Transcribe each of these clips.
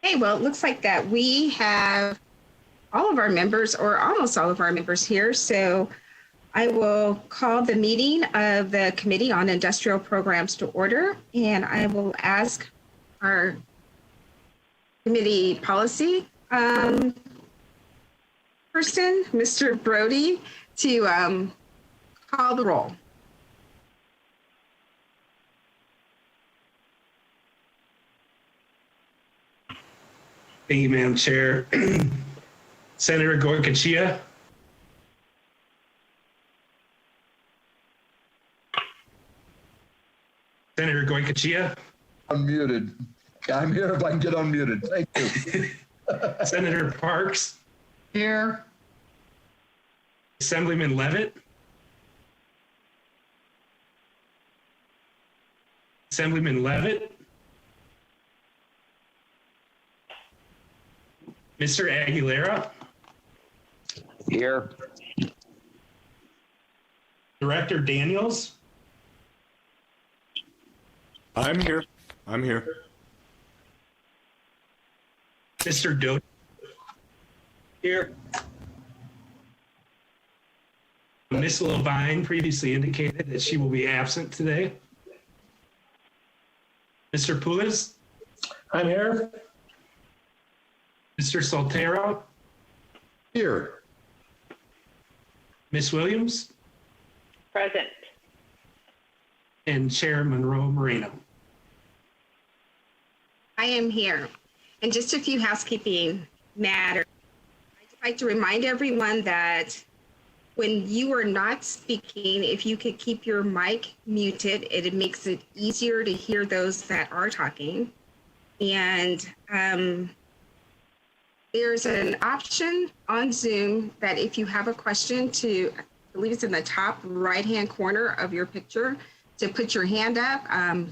Hey, well, it looks like that we have all of our members, or almost all of our members here. So I will call the meeting of the Committee on Industrial Programs to order, and I will ask our committee policy person, Mr. Brody, to call the roll. Thank you, Madam Chair. Senator Goycochea. Senator Goycochea. Unmuted. I'm here if I can get unmuted. Thank you. Senator Parks. Here. Assemblyman Levitt. Assemblyman Levitt. Mr. Aguilera. Here. Director Daniels. I'm here. Mr. Doty. Here. Ms. Levine previously indicated that she will be absent today. Mr. Poulos. I'm here. Mr. Soltero. Here. Ms. Williams. Present. And Chair Monroe Moreno. I am here. And just a few housekeeping matters. I'd like to remind everyone that when you are not speaking, if you could keep your mic muted, it makes it easier to hear those that are talking. And there's an option on Zoom that if you have a question to, I believe it's in the top right-hand corner of your picture, to put your hand up.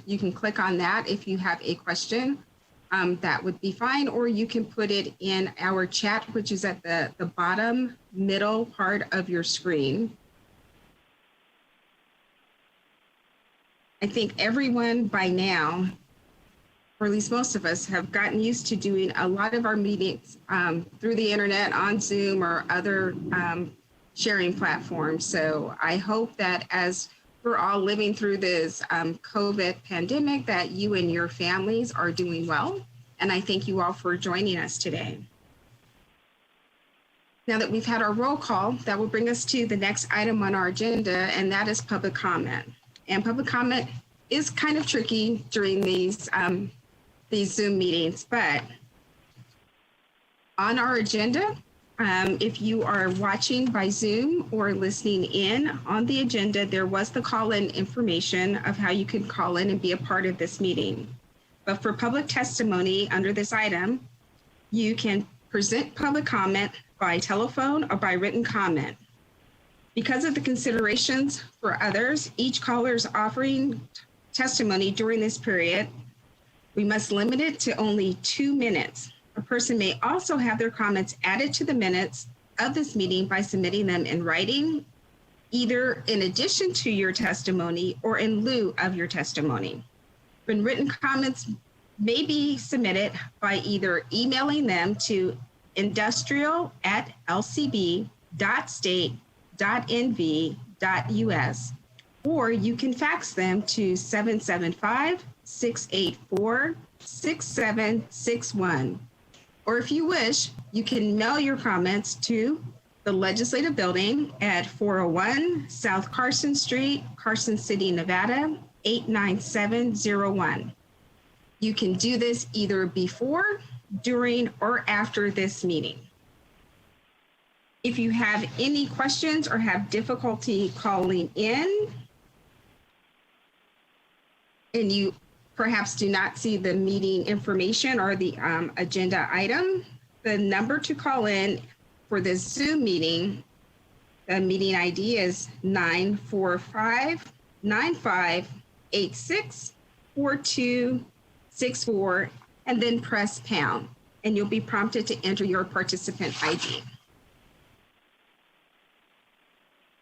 You can click on that if you have a question. That would be fine, or you can put it in our chat, which is at the bottom middle part of your screen. I think everyone by now, or at least most of us, have gotten used to doing a lot of our meetings through the internet, on Zoom or other sharing platforms. So I hope that as we're all living through this COVID pandemic, that you and your families are doing well. And I thank you all for joining us today. Now that we've had our roll call, that will bring us to the next item on our agenda, and that is public comment. And public comment is kind of tricky during these Zoom meetings, but on our agenda, if you are watching by Zoom or listening in on the agenda, there was the call-in information of how you can call in and be a part of this meeting. But for public testimony under this item, you can present public comment by telephone or by written comment. Because of the considerations for others, each caller is offering testimony during this period. We must limit it to only 2 minutes. A person may also have their comments added to the minutes of this meeting by submitting them in writing, either in addition to your testimony or in lieu of your testimony. When written comments may be submitted by either emailing them to industrial@lcb.state.nv.us, or you can fax them to 775-684-6761. Or if you wish, you can mail your comments to the Legislative Building at 401 South Carson Street, Carson City, Nevada, 89701. You can do this either before, during, or after this meeting. If you have any questions or have difficulty calling in, and you perhaps do not see the meeting information or the agenda item, the number to call in for this Zoom meeting, the meeting ID is 945-9586-4264, and then press pound, and you'll be prompted to enter your participant ID.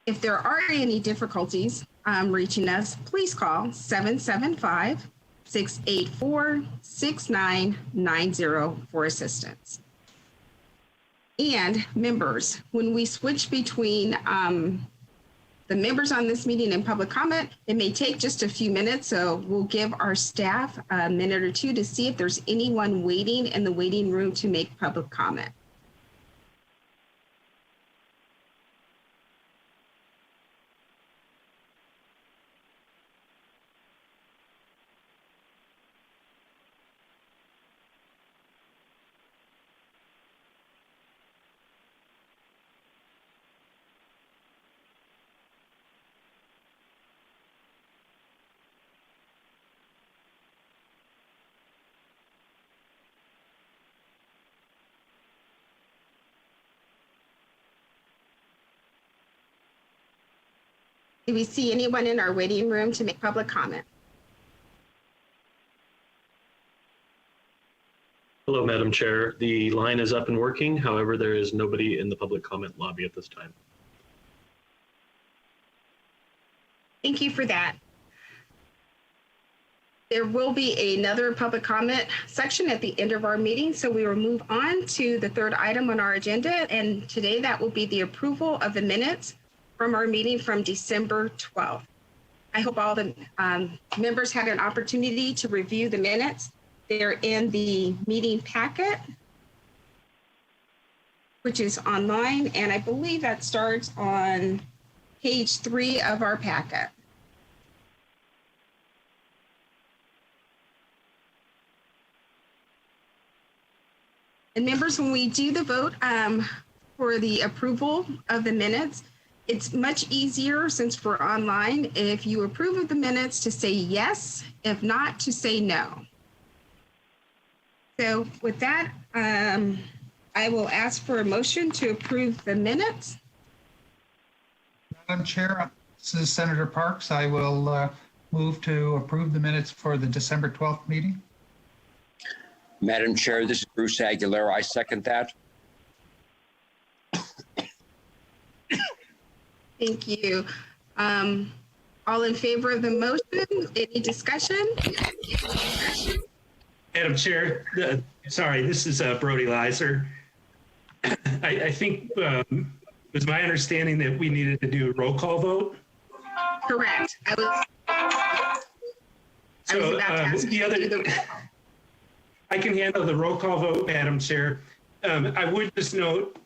If there are any difficulties reaching us, please call 775 684-6990 for assistance. And members, when we switch between the members on this meeting and public comment, it may take just a few minutes, so we'll give our staff a minute or two to see if there's anyone waiting in the waiting room to make public comment. Do we see anyone in our waiting room to make public comment? Hello, Madam Chair. The line is up and working. However, there is nobody in the public comment lobby at this time. Thank you for that. There will be another public comment section at the end of our meeting, so we will move on to the third item on our agenda, and today that will be the approval of the minutes from our meeting from December 12th. I hope all the members had an opportunity to review the minutes. They're in the meeting packet, which is online, and I believe that starts on page 3 of our packet. And members, when we do the vote for the approval of the minutes, it's much easier since we're online if you approve of the minutes to say yes, if not to say no. So with that, I will ask for a motion to approve the minutes. Madam Chair, this is Senator Parks. I will move to approve the minutes for the December 12th meeting. Madam Chair, this is Bruce Aguilera. I second that. Thank you. All in favor of the motion? Any discussion? Madam Chair, sorry, this is Brody Leiser. I think it was my understanding that we needed to do a roll call vote. Correct. I was about to ask you to do the roll call. I can handle the roll call vote, Madam Chair. I would just note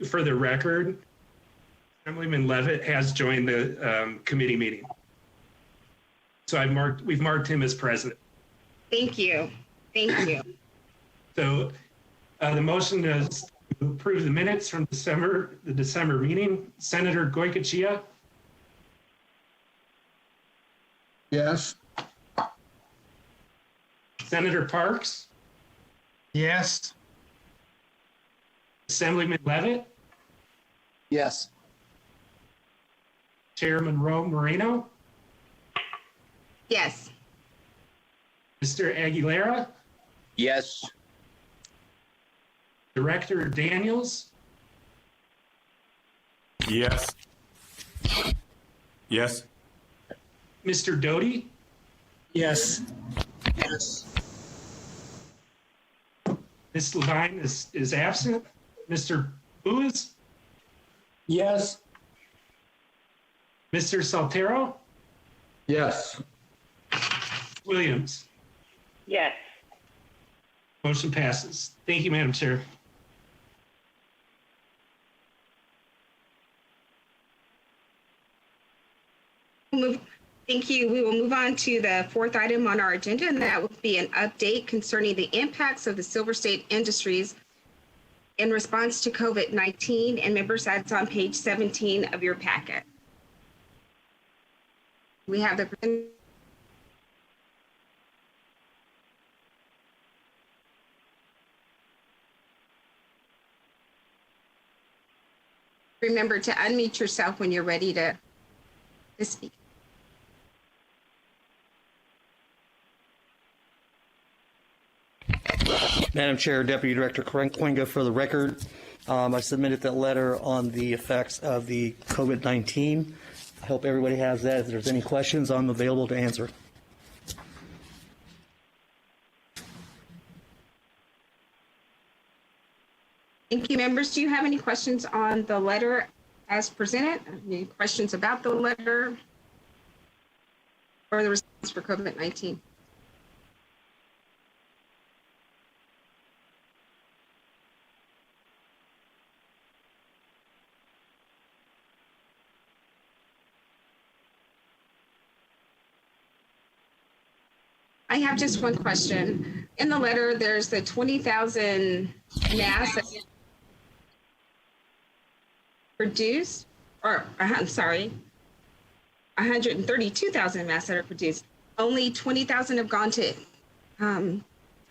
for the record, Assemblyman Levitt has joined the committee meeting. So we've marked him as present. Thank you. Thank you. So the motion is to approve the minutes from the December meeting. Senator Goycochea? Yes. Senator Parks? Yes. Assemblyman Levitt? Yes. Chairman Moreno? Yes. Mr. Aguilera? Yes. Director Daniels? Yes. Yes. Mr. Doty? Yes. Ms. Levine is absent. Mr. Booz? Yes. Mr. Saltero? Yes. Williams? Yes. Motion passes. Thank you, Madam Chair. Thank you. We will move on to the fourth item on our agenda, and that will be an update concerning the impacts of the Silver State Industries in response to COVID-19. And members, that's on page 17 of your packet. We have the remember to unmute yourself when you're ready to speak. Madam Chair, Deputy Director Coingo, for the record, I submitted that letter on the effects of the COVID-19. I hope everybody has that. If there's any questions, I'm available to answer. Thank you, members. Do you have any questions on the letter as presented? Any questions about the letter or the response for COVID-19? I have just one question. In the letter, there's the 20,000 masks produced, or I'm sorry, 132,000 masks that are produced. Only 20,000 have gone to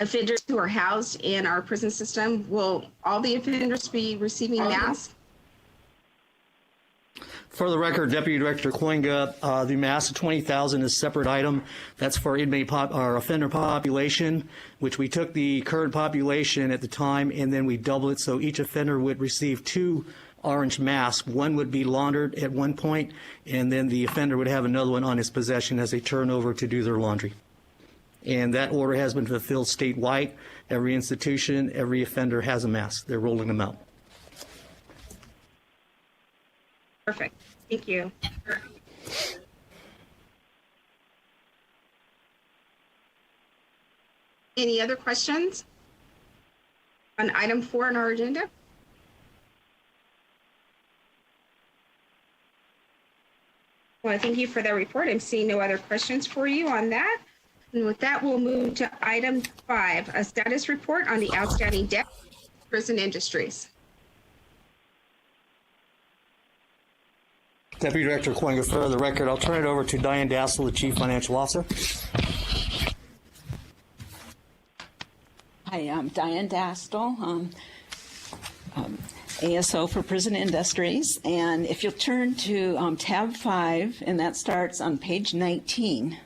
offenders who are housed in our prison system. Will all the offenders be receiving masks? For the record, Deputy Director Coinga, the mass of 20,000 is a separate item. That's for inmate or offender population, which we took the current population at the time and then we doubled it so each offender would receive 2 orange masks. One would be laundered at one point, and then the offender would have another one on his possession as they turn over to do their laundry. And that order has been fulfilled statewide. Every institution, every offender has a mask. They're rolling them out. Perfect. Thank you. Any other questions on item 4 on our agenda? Well, thank you for that report. I'm seeing no other questions for you on that. And with that, we'll move to item 5, a status report on the outstanding debt of prison industries. Deputy Director Coinga, for the record, I'll turn it over to Diane Dassel, the Chief Financial Officer. Hi, I'm Diane Dastel, ASO for Prison Industries. And if you'll turn to tab 5, and that starts on page 19.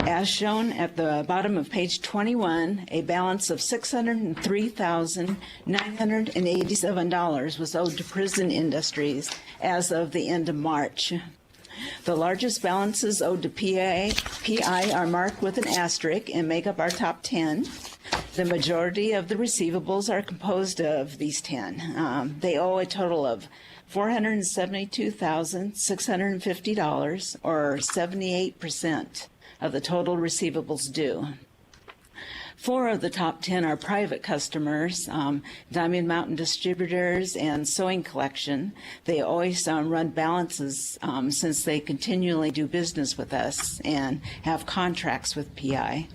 As shown at the bottom of page 21, a balance of $603,987 was owed to Prison Industries as of the end of March. The largest balances owed to PI are marked with an asterisk and make up our top 10. The majority of the receivables are composed of these 10. They owe a total of $472,650, or 78% of the total receivables due. 4 of the top 10 are private customers, Diamond Mountain Distributors and Sewing Collection. They always run balances since they continually do business with us and have contracts with PI.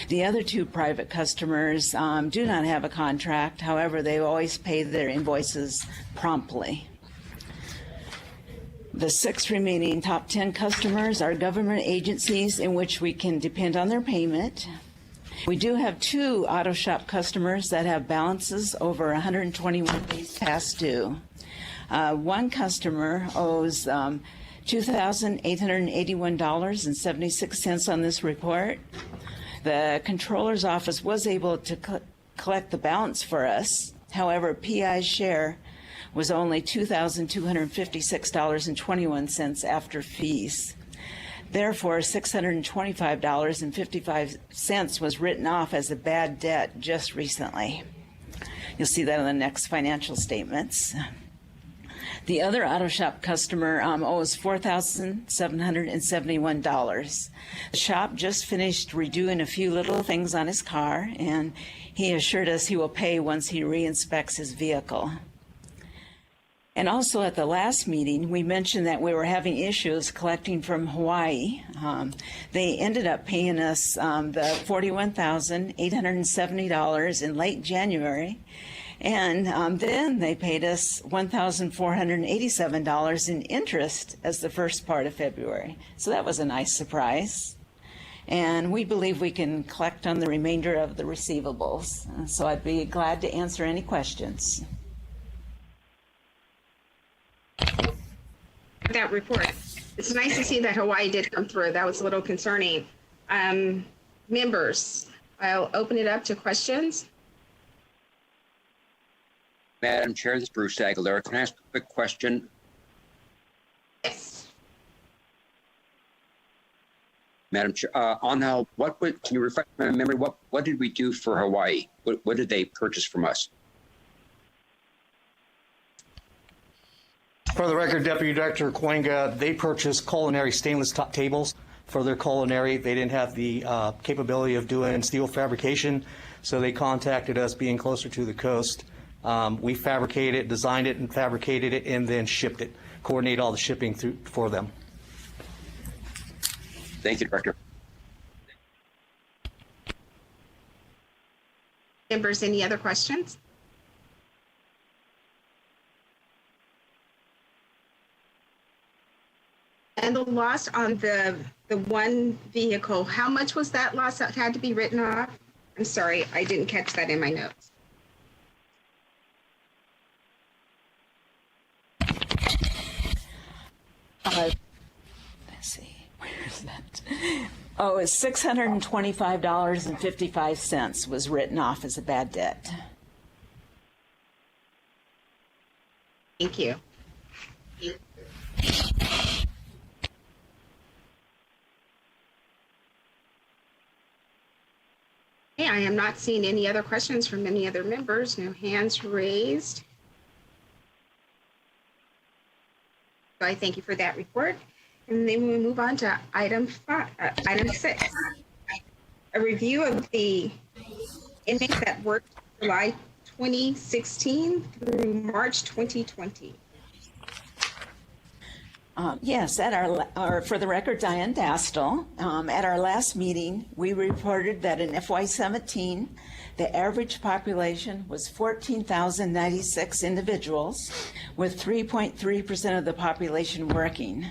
The other 2 private customers do not have a contract. However, they always pay their invoices promptly. The 6 remaining top 10 customers are government agencies in which we can depend on their payment. We do have 2 auto shop customers that have balances over 121 days past due. One customer owes $2,881.76 on this report. The Comptroller's Office was able to collect the balance for us. However, PI's share was only $2,256.21 after fees. Therefore, $625.55 was written off as a bad debt just recently. You'll see that in the next financial statements. The other auto shop customer owes $4,771. The shop just finished redoing a few little things on his car, and he assured us he will pay once he re-inspects his vehicle. And also at the last meeting, we mentioned that we were having issues collecting from Hawaii. They ended up paying us the $41,870 in late January. And then they paid us $1,487 in interest as the first part of February. So that was a nice surprise. And we believe we can collect on the remainder of the receivables. So I'd be glad to answer any questions. That report. It's nice to see that Hawaii did come through. That was a little concerning. Members, I'll open it up to questions. Madam Chair, this is Bruce Aguilera. Can I ask a quick question? Yes. Madam Chair, on how, can you refresh my memory? What did we do for Hawaii? What did they purchase from us? For the record, Deputy Director Coinga, they purchased culinary stainless top tables for their culinary. They didn't have the capability of doing steel fabrication, so they contacted us, being closer to the coast. We fabricated it, designed it, and fabricated it, and then shipped it. Coordinate all the shipping for them. Thank you, Director. Members, any other questions? And the loss on the one vehicle, how much was that loss that had to be written off? I'm sorry, I didn't catch that in my notes. Let's see, where is that? Oh, it's $625.55 was written off as a bad debt. Thank you. Okay, I am not seeing any other questions from any other members. No hands raised. So I thank you for that report. And then we move on to item 6. A review of the inmates that worked July 2016 through March 2020. Yes, for the record, Diane Dastel. At our last meeting, we reported that in FY17, the average population was 14,096 individuals, with 3.3% of the population working.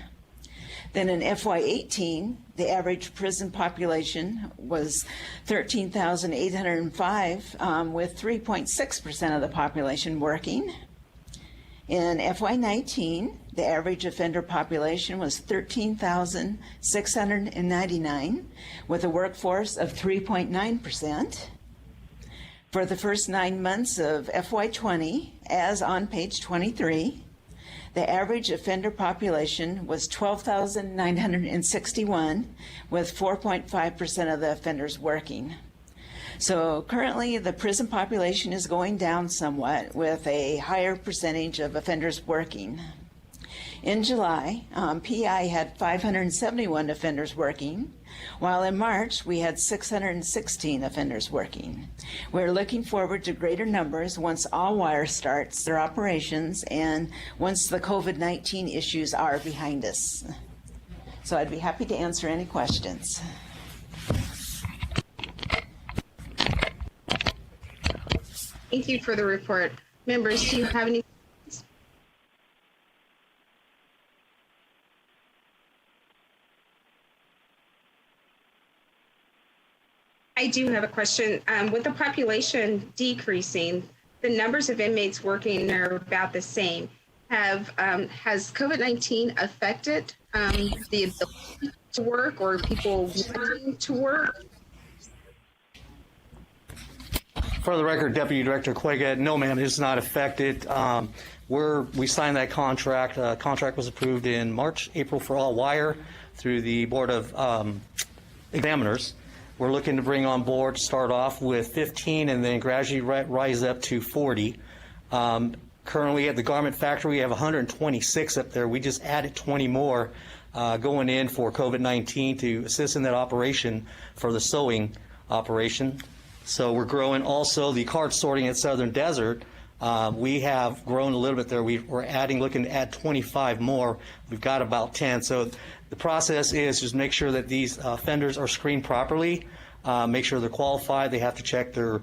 Then in FY18, the average prison population was 13,805, with 3.6% of the population working. In FY19, the average offender population was 13,699, with a workforce of 3.9%. For the first 9 months of FY20, as on page 23, the average offender population was 12,961, with 4.5% of the offenders working. So currently, the prison population is going down somewhat, with a higher percentage of offenders working. In July, PI had 571 offenders working, while in March, we had 616 offenders working. We're looking forward to greater numbers once All Wire starts their operations and once the COVID-19 issues are behind us. So I'd be happy to answer any questions. Thank you for the report. Members, do you have any? I do have a question. With the population decreasing, the numbers of inmates working are about the same. Has COVID-19 affected the ability to work or people wanting to work? For the record, Deputy Director Quega, no, ma'am, it's not affected. We signed that contract. Contract was approved in March, April for All Wire through the Board of Examiners. We're looking to bring on board, start off with 15 and then gradually rise up to 40. Currently at the garment factory, we have 126 up there. We just added 20 more going in for COVID-19 to assist in that operation for the sewing operation. So we're growing also the card sorting at Southern Desert. We have grown a little bit there. We're looking to add 25 more. We've got about 10. So the process is just make sure that these offenders are screened properly, make sure they're qualified. They have to check their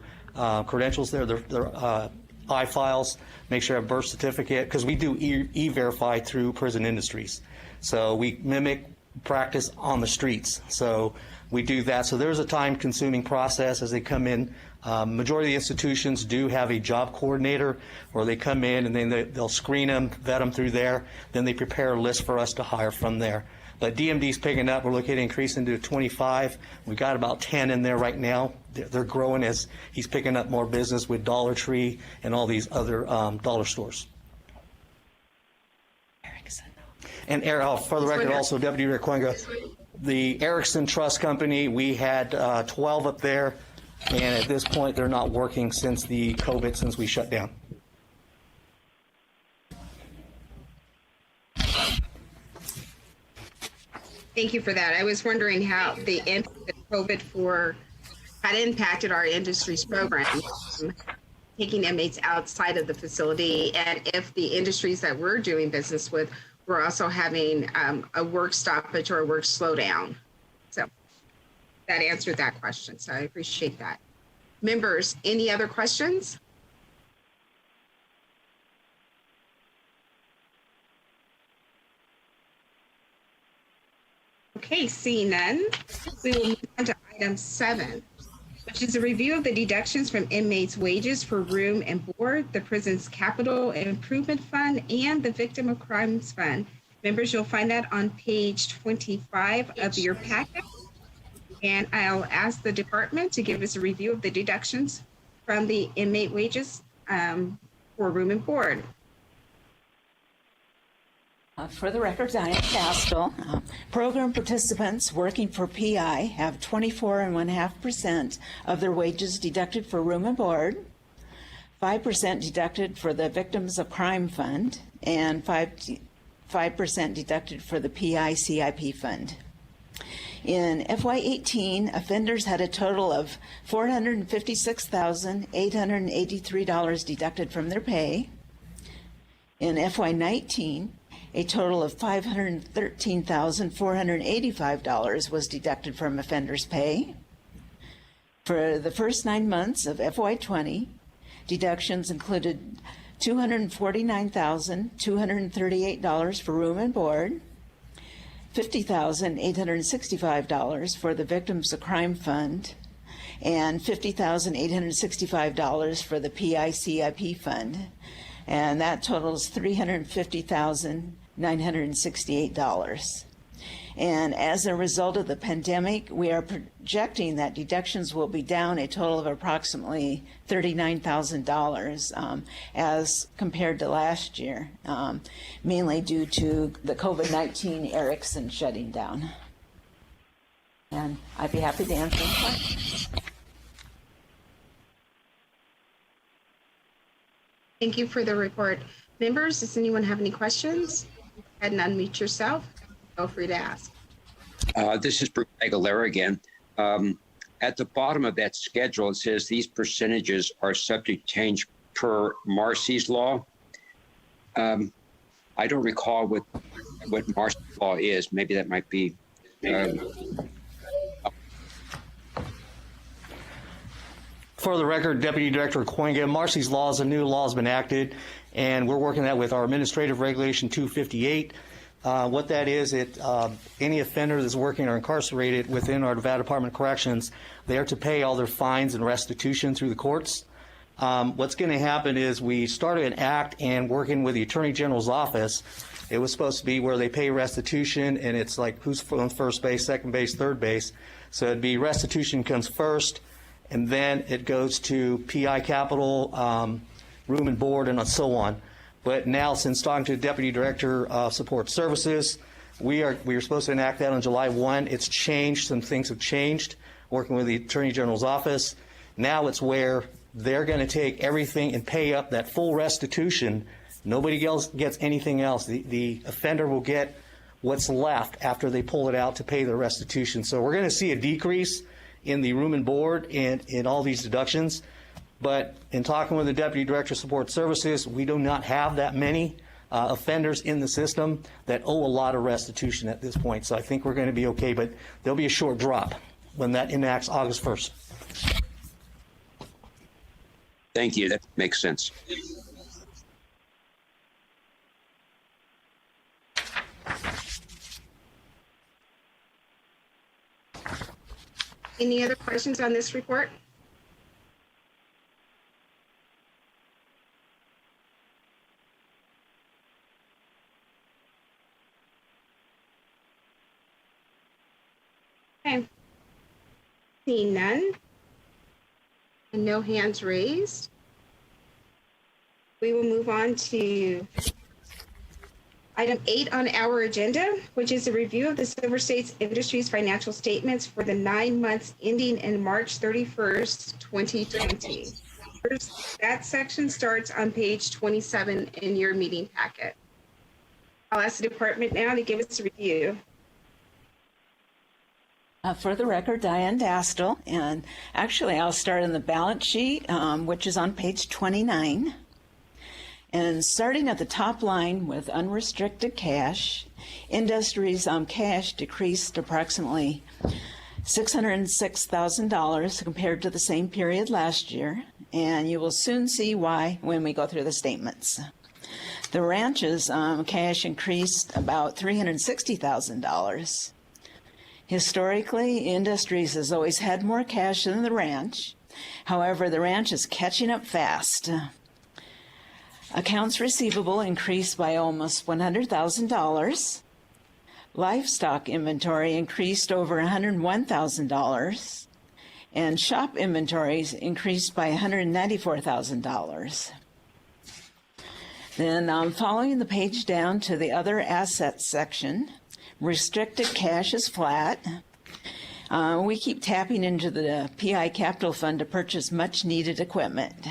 credentials there, their I-files, make sure they have birth certificate, because we do e-verify through Prison Industries. So we mimic practice on the streets. So we do that. So there's a time-consuming process as they come in. Majority of the institutions do have a job coordinator where they come in and then they'll screen them, vet them through there. Then they prepare a list for us to hire from there. But DMD's picking up. We're looking at increasing to 25. We've got about 10 in there right now. They're growing as he's picking up more business with Dollar Tree and all these other dollar stores. And for the record, also, Deputy Rick Quenga, the Erickson Trust Company, we had 12 up there, and at this point, they're not working since the COVID, since we shut down. Thank you for that. I was wondering how the impact of COVID had impacted our industry's program, taking inmates outside of the facility, and if the industries that we're doing business with were also having a work stoppage or a work slowdown. So that answered that question. So I appreciate that. Members, any other questions? Okay, seeing none, we will move on to item 7, which is a review of the deductions from inmates' wages for room and board, the prison's capital improvement fund, and the victim of crimes fund. Members, you'll find that on page 25 of your packet. And I'll ask the department to give us a review of the deductions from the inmate wages for room and board. For the record, Diane Castle. Program participants working for PI have 24.5% of their wages deducted for room and board, 5% deducted for the Victims of Crime Fund, and 5% deducted for the PI CIP Fund. In FY18, offenders had a total of $456,883 deducted from their pay. In FY19, a total of $513,485 was deducted from offenders' pay. For the first 9 months of FY20, deductions included $249,238 for room and board, $50,865 for the Victims of Crime Fund, and $50,865 for the PICIP Fund. And that totals $350,968. And as a result of the pandemic, we are projecting that deductions will be down a total of approximately $39,000 as compared to last year, mainly due to the COVID-19 Erickson shutting down. And I'd be happy to answer any questions. Thank you for the report. Members, does anyone have any questions? Go ahead and unmute yourself. Feel free to ask. This is Bruce Aguilera again. At the bottom of that schedule, it says these percentages are subject to change per Marcy's law. I don't recall what Marcy's law is. Maybe that might be. For the record, Deputy Director Coinga, Marcy's law is a new law has been enacted, and we're working that with our Administrative Regulation 258. What that is, any offender that's working or incarcerated within our Nevada Department of Corrections, they are to pay all their fines and restitution through the courts. What's going to happen is we started an act and working with the Attorney General's office. It was supposed to be where they pay restitution, and it's like who's on first base, second base, third base. So it'd be restitution comes first, and then it goes to PI capital, room and board, and so on. But now, since talking to the Deputy Director of Support Services, we are supposed to enact that on July 1. It's changed. Some things have changed, working with the Attorney General's office. Now it's where they're going to take everything and pay up that full restitution. Nobody else gets anything else. The offender will get what's left after they pull it out to pay the restitution. So we're going to see a decrease in the room and board and in all these deductions. But in talking with the Deputy Director of Support Services, we do not have that many offenders in the system that owe a lot of restitution at this point. So I think we're going to be okay, but there'll be a short drop when that enacts August 1st. Thank you. That makes sense. Any other questions on this report? Okay. Seeing none and no hands raised, we will move on to item 8 on our agenda, which is a review of the Silver States Industries financial statements for the 9 months ending in March 31st, 2020. That section starts on page 27 in your meeting packet. I'll ask the department now to give us a review. For the record, Diane Dastel, and actually I'll start on the balance sheet, which is on page 29. And starting at the top line with unrestricted cash, Industries cash decreased approximately $606,000 compared to the same period last year, and you will soon see why when we go through the statements. The ranch's cash increased about $360,000. Historically, Industries has always had more cash than the ranch. However, the ranch is catching up fast. Accounts receivable increased by almost $100,000. Livestock inventory increased over $101,000. And shop inventories increased by $194,000. Then following the page down to the other assets section, restricted cash is flat. We keep tapping into the PI Capital Fund to purchase much needed equipment.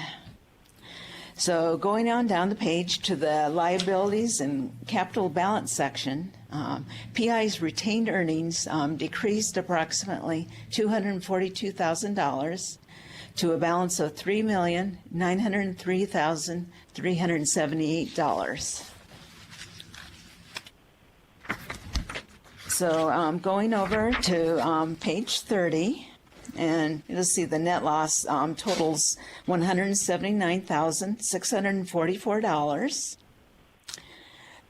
So going on down the page to the liabilities and capital balance section, PI's retained earnings decreased approximately $242,000 to a balance of $3,903,378. So going over to page 30, and you'll see the net loss totals $179,644.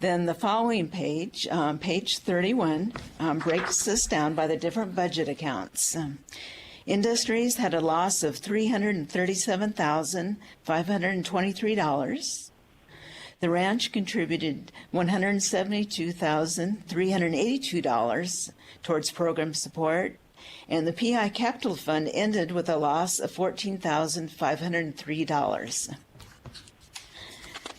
Then the following page, page 31, breaks this down by the different budget accounts. Industries had a loss of $337,523. The ranch contributed $172,382 towards program support, and the PI Capital Fund ended with a loss of $14,503.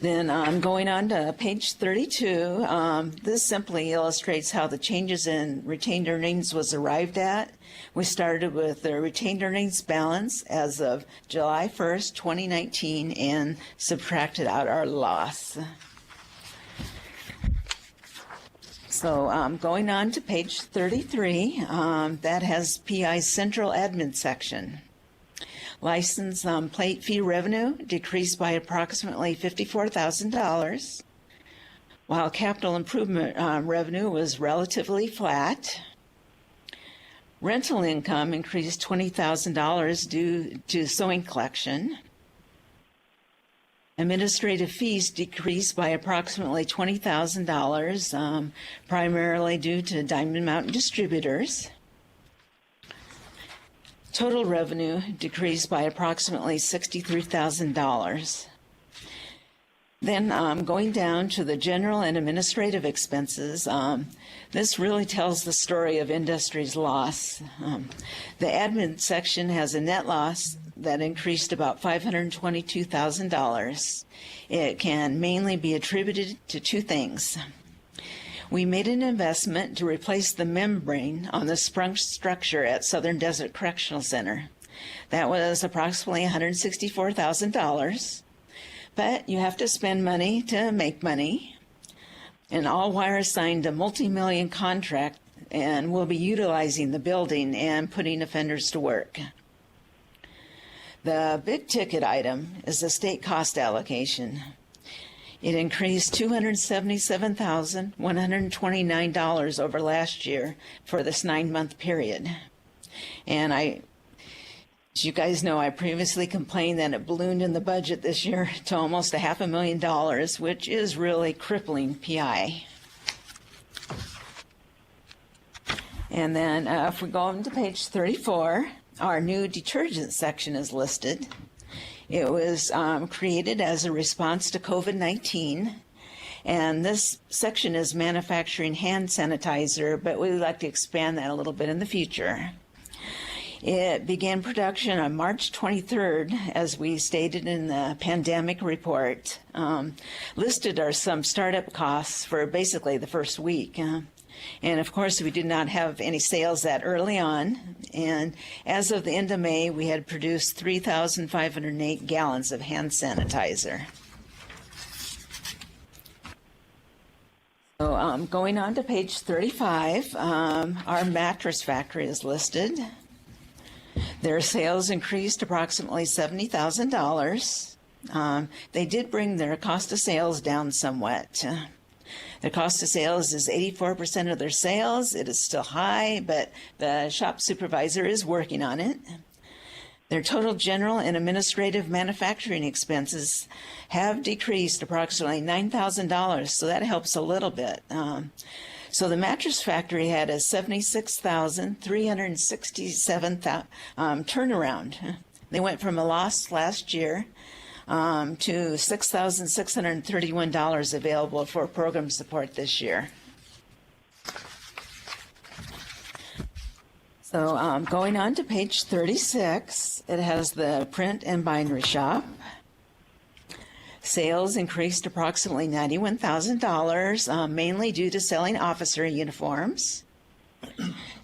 Then I'm going on to page 32. This simply illustrates how the changes in retained earnings was arrived at. We started with the retained earnings balance as of July 1st, 2019, and subtracted out our loss. So going on to page 33, that has PI's central admin section. License plate fee revenue decreased by approximately $54,000, while capital improvement revenue was relatively flat. Rental income increased $20,000 due to sewing collection. Administrative fees decreased by approximately $20,000, primarily due to Diamond Mountain Distributors. Total revenue decreased by approximately $63,000. Then going down to the general and administrative expenses, this really tells the story of Industries' loss. The admin section has a net loss that increased about $522,000. It can mainly be attributed to two things. We made an investment to replace the membrane on the sprung structure at Southern Desert Correctional Center. That was approximately $164,000. But you have to spend money to make money. And All Wire signed a multi-million contract and will be utilizing the building and putting offenders to work. The big ticket item is the state cost allocation. It increased $277,129 over last year for this 9-month period. And as you guys know, I previously complained that it ballooned in the budget this year to almost $500,000, which is really crippling PI. And then if we go on to page 34, our new detergent section is listed. It was created as a response to COVID-19, and this section is manufacturing hand sanitizer, but we'd like to expand that a little bit in the future. It began production on March 23rd, as we stated in the pandemic report. Listed are some startup costs for basically the first week. And of course, we did not have any sales that early on. And as of the end of May, we had produced 3,508 gallons of hand sanitizer. So going on to page 35, our mattress factory is listed. Their sales increased approximately $70,000. They did bring their cost of sales down somewhat. Their cost of sales is 84% of their sales. It is still high, but the shop supervisor is working on it. Their total general and administrative manufacturing expenses have decreased approximately $9,000, so that helps a little bit. So the mattress factory had a $76,367 turnaround. They went from a loss last year to $6,631 available for program support this year. So going on to page 36, it has the print and bindery shop. Sales increased approximately $91,000, mainly due to selling officer uniforms.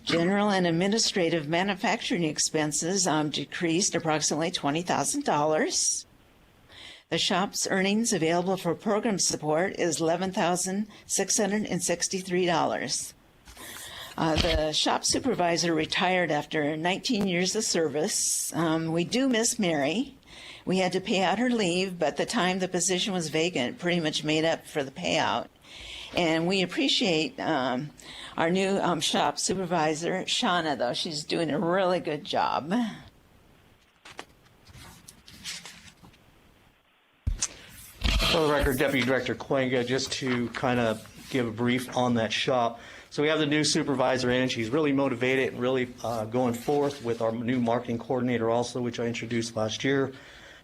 General and administrative manufacturing expenses decreased approximately $20,000. The shop's earnings available for program support is $11,663. The shop supervisor retired after 19 years of service. We do miss Mary. We had to pay out her leave, but the time the position was vacant pretty much made up for the payout. And we appreciate our new shop supervisor, Shauna, though. She's doing a really good job. For the record, Deputy Director Kwenga, just to kind of give a brief on that shop. So we have the new supervisor in. She's really motivated and really going forth with our new marketing coordinator also, which I introduced last year.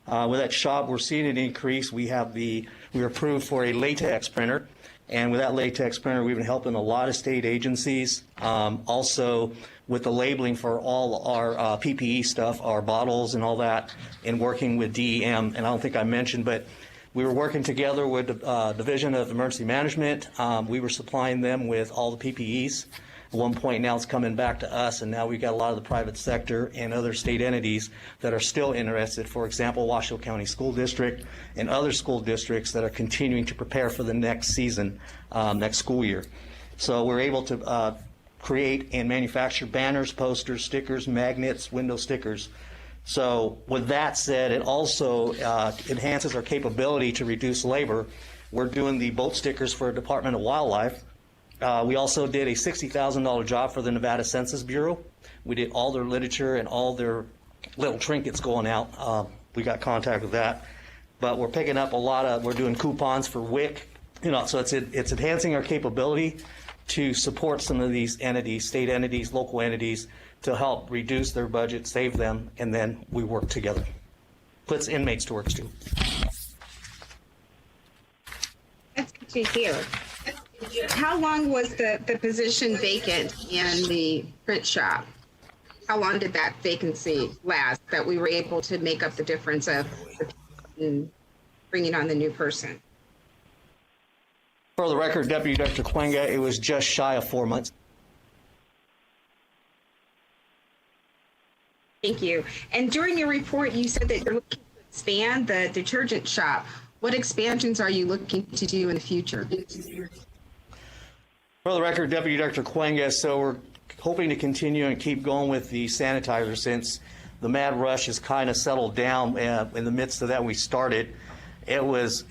With that shop, we're seeing an increase. We were approved for a latex printer. And with that latex printer, we've been helping a lot of state agencies. Also with the labeling for all our PPE stuff, our bottles and all that, and working with DEM. And I don't think I mentioned, but we were working together with the Division of Emergency Management. We were supplying them with all the PPEs. At one point now it's coming back to us, and now we've got a lot of the private sector and other state entities that are still interested. For example, Washoe County School District and other school districts that are continuing to prepare for the next season, next school year. So we're able to create and manufacture banners, posters, stickers, magnets, window stickers. So with that said, it also enhances our capability to reduce labor. We're doing the boat stickers for Department of Wildlife. We also did a $60,000 job for the Nevada Census Bureau. We did all their literature and all their little trinkets going out. We got contact with that. But we're picking up we're doing coupons for WIC. So it's enhancing our capability to support some of these entities, state entities, local entities, to help reduce their budget, save them, and then we work together. Puts inmates to work too. That's good to hear. How long was the position vacant in the print shop? How long did that vacancy last that we were able to make up the difference of bringing on the new person? For the record, Deputy Director Kwenga, it was just shy of 4 months. Thank you. And during your report, you said that you're looking to expand the detergent shop. What expansions are you looking to do in the future? For the record, Deputy Director Kwenga, so we're hoping to continue and keep going with the sanitizer since the mad rush has kind of settled down. In the midst of that, we started. It was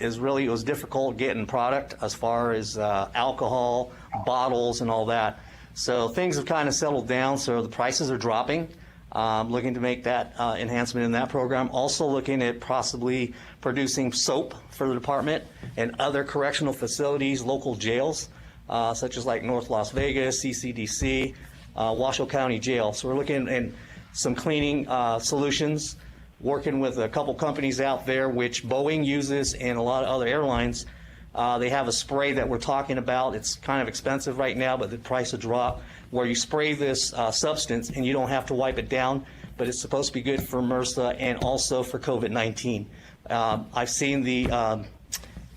difficult getting product as far as alcohol, bottles, and all that. So things have kind of settled down, so the prices are dropping. Looking to make that enhancement in that program. Also looking at possibly producing soap for the department and other correctional facilities, local jails, such as like North Las Vegas, CCDC, Washoe County Jail. So we're looking at some cleaning solutions, working with a couple companies out there, which Boeing uses and a lot of other airlines. They have a spray that we're talking about. It's kind of expensive right now, but the price will drop, where you spray this substance and you don't have to wipe it down, but it's supposed to be good for MRSA and also for COVID-19. I've seen the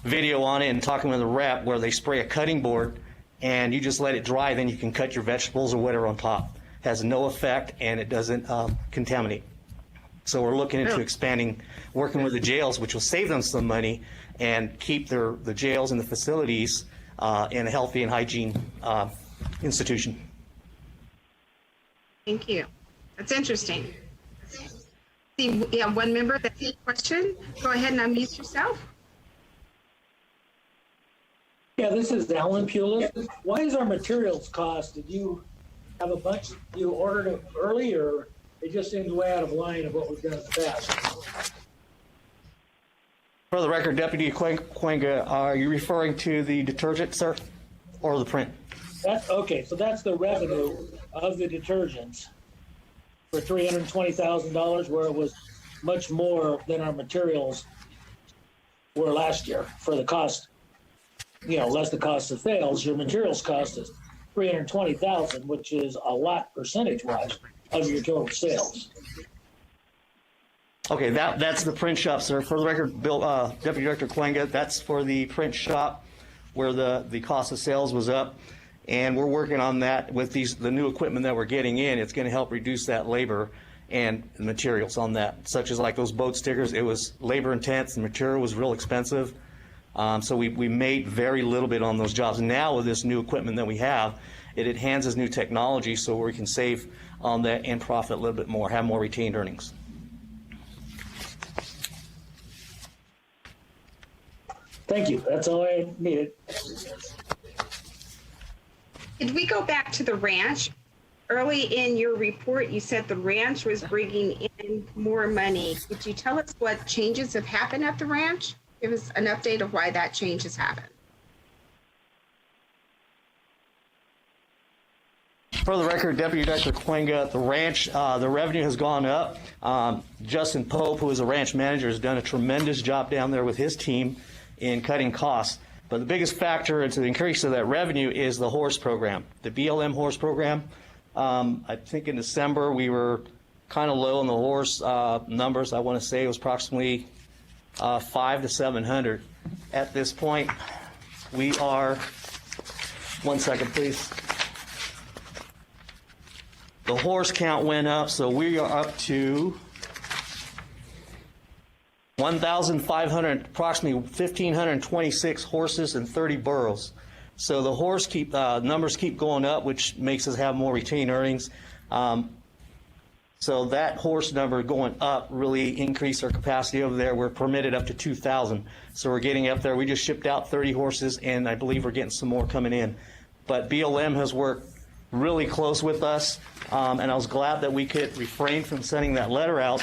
video on it and talking with a rep where they spray a cutting board and you just let it dry, then you can cut your vegetables or whatever on top. It has no effect and it doesn't contaminate. So we're looking into expanding, working with the jails, which will save them some money and keep the jails and the facilities in a healthy and hygiene institution. Thank you. That's interesting. See, we have one member that has a question. Go ahead and unmute yourself. Yeah, this is Alan Pulis. Why is our materials cost? Did you have a bunch, you ordered it early, or it just seems way out of line of what we've done in the past? For the record, Deputy Cuenga, are you referring to the detergent, sir, or the print? That's okay. So that's the revenue of the detergents for $320,000, where it was much more than our materials were last year for the cost. You know, less the cost of sales. Your materials cost is $320,000, which is a lot percentage-wise of your total sales. Okay, that's the print shop, sir. For the record, Deputy Director Cuenga, that's for the print shop where the cost of sales was up. And we're working on that with the new equipment that we're getting in. It's going to help reduce that labor and materials on that, such as like those boat stickers. It was labor intense, the material was real expensive. So we made very little bit on those jobs. Now with this new equipment that we have, it enhances new technology so we can save on that and profit a little bit more, have more retained earnings. Thank you. That's all I needed. Did we go back to the ranch? Early in your report, you said the ranch was bringing in more money. Could you tell us what changes have happened at the ranch? Give us an update of why that change has happened. For the record, Deputy Director Cuenga, the ranch, the revenue has gone up. Justin Pope, who is a ranch manager, has done a tremendous job down there with his team in cutting costs. But the biggest factor into the increase of that revenue is the horse program, the BLM horse program. I think in December we were kind of low on the horse numbers. I want to say it was approximately 500 to 700. At this point, we are, one second please. The horse count went up, so we are up to 1,500, approximately 1,526 horses and 30 burros. So the horse numbers keep going up, which makes us have more retained earnings. So that horse number going up really increased our capacity over there. We're permitted up to 2,000. So we're getting up there. We just shipped out 30 horses, and I believe we're getting some more coming in. But BLM has worked really close with us, and I was glad that we could refrain from sending that letter out.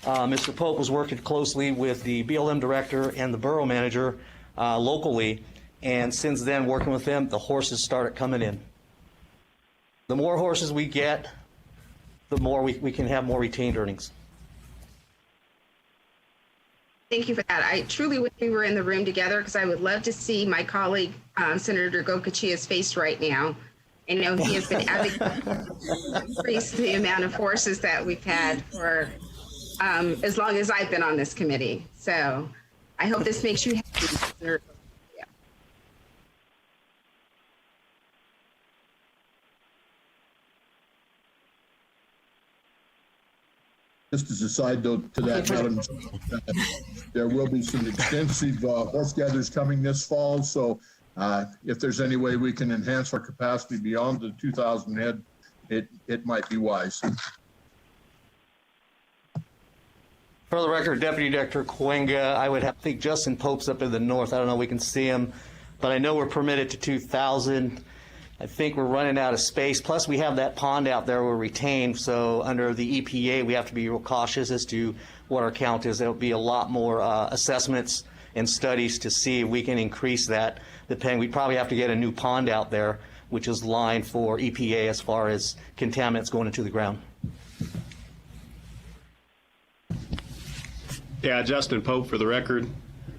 Mr. Pope was working closely with the BLM director and the borough manager locally, and since then, working with them, the horses started coming in. The more horses we get, the more we can have more retained earnings. Thank you for that. I truly wish we were in the room together because I would love to see my colleague, Senator Gocachia's face right now. I know he has been advocating to increase the amount of horses that we've had for as long as I've been on this committee. So I hope this makes you happy, Senator. Just as a side note to that, Madam, there will be some extensive horse gathers coming this fall. So if there's any way we can enhance our capacity beyond the 2,000 head, it might be wise. For the record, Deputy Director Cuenga, I would have to think Justin Pope's up in the north. I don't know if we can see him, but I know we're permitted to 2,000. I think we're running out of space. Plus, we have that pond out there we're retained. So under the EPA, we have to be real cautious as to what our count is. There'll be a lot more assessments and studies to see if we can increase that. We probably have to get a new pond out there, which is lined for EPA as far as contaminants going into the ground. Yeah, Justin Pope for the record.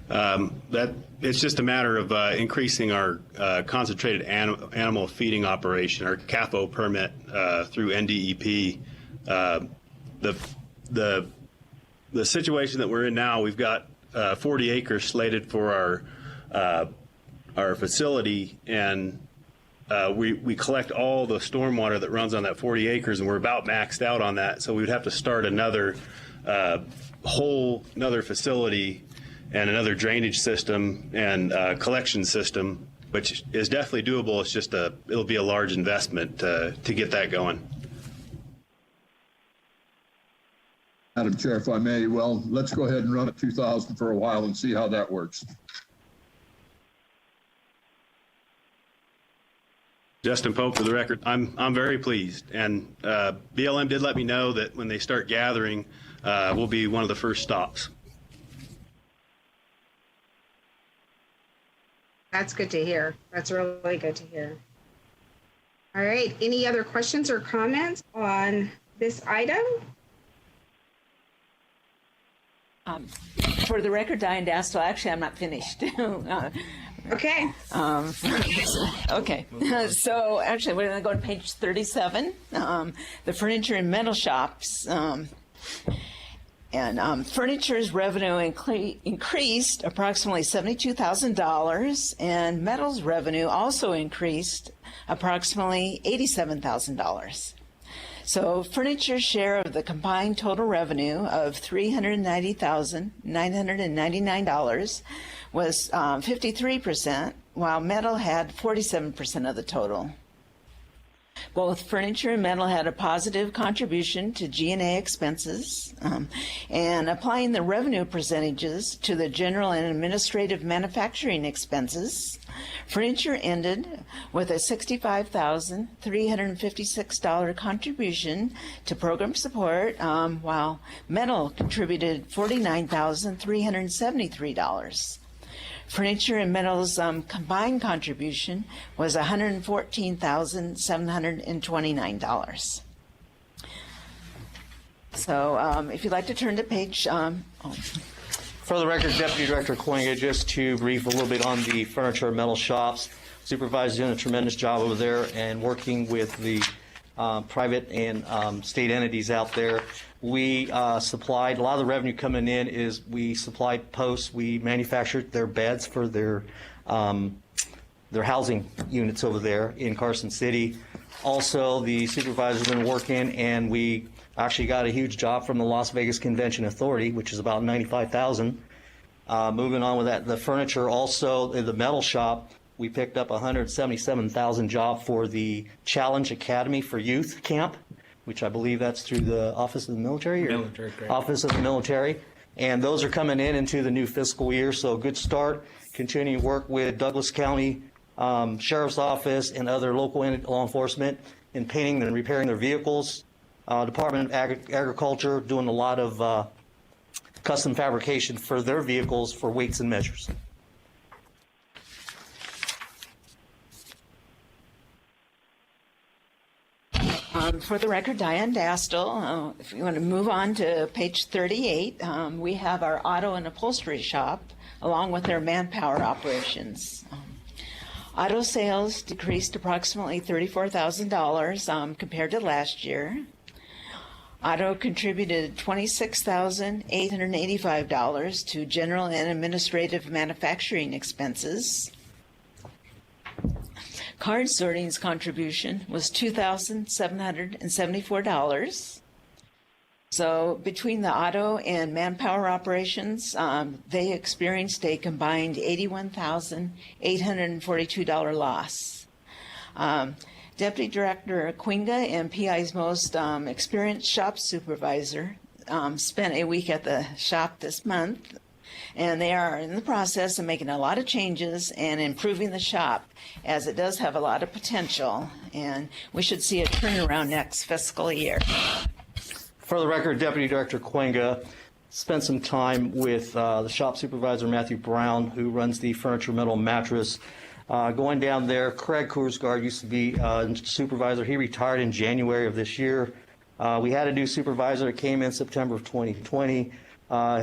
That it's just a matter of increasing our concentrated animal feeding operation, our CAFO permit through NDEP. The situation that we're in now, we've got 40 acres slated for our facility, and we collect all the stormwater that runs on that 40 acres, and we're about maxed out on that. So we would have to start another another facility and another drainage system and collection system which is definitely doable. It's just it'll be a large investment to get that going. Madam Chair, if I may, well, let's go ahead and run at 2,000 for a while and see how that works. Justin Pope, for the record, I'm very pleased, and BLM did let me know that when they start gathering, we'll be one of the first stops. That's good to hear. That's really good to hear. All right, any other questions or comments on this item? For the record, Diane Dastel, actually, I'm not finished. Okay. Okay. So actually, we're going to go to page 37, the furniture and metal shops. Furniture's revenue increased approximately $72,000, and metals revenue also increased approximately $87,000. So furniture's share of the combined total revenue of $390,999 was 53%, while metal had 47% of the total. Both furniture and metal had a positive contribution to G&A expenses, and applying the revenue percentages to the general and administrative manufacturing expenses, furniture ended with a $65,356 contribution to program support, while metal contributed $49,373. Furniture and metals combined contribution was $114,729. So if you'd like to turn to page... For the record, Deputy Director Coinga, just to brief a little bit on the furniture and metal shops. Supervisor's doing a tremendous job over there and working with the private and state entities out there. We supplied, a lot of the revenue coming in is we supplied posts, we manufactured their beds for their housing units over there in Carson City. Also, the supervisor's been working, and we actually got a huge job from the Las Vegas Convention Authority, which is about $95,000. Moving on with that, the furniture also, in the metal shop, we picked up $177,000 job for the Challenge Academy for Youth Camp, which I believe that's through the Office of the Military? Office of the Military. And those are coming into the new fiscal year, so good start. Continuing to work with Douglas County Sheriff's Office and other local law enforcement in painting and repairing their vehicles. Department of Agriculture doing a lot of custom fabrication for their vehicles for weights and measures. For the record, Diane Dastel. If you want to move on to page 38, we have our auto and upholstery shop along with their manpower operations. Auto sales decreased approximately $34,000 compared to last year. Auto contributed $26,885 to general and administrative manufacturing expenses. Card sorting's contribution was $2,774. So between the auto and manpower operations, they experienced a combined $81,842 loss. Deputy Director Coinga and PI's most experienced shop supervisor spent a week at the shop this month, and they are in the process of making a lot of changes and improving the shop, as it does have a lot of potential, and we should see a turnaround next fiscal year. For the record, Deputy Director Coinga spent some time with the shop supervisor, Matthew Brown, who runs the furniture, metal, mattress. Going down there, Craig Korsgaard used to be supervisor. He retired in January of this year. We had a new supervisor that came in September of 2020.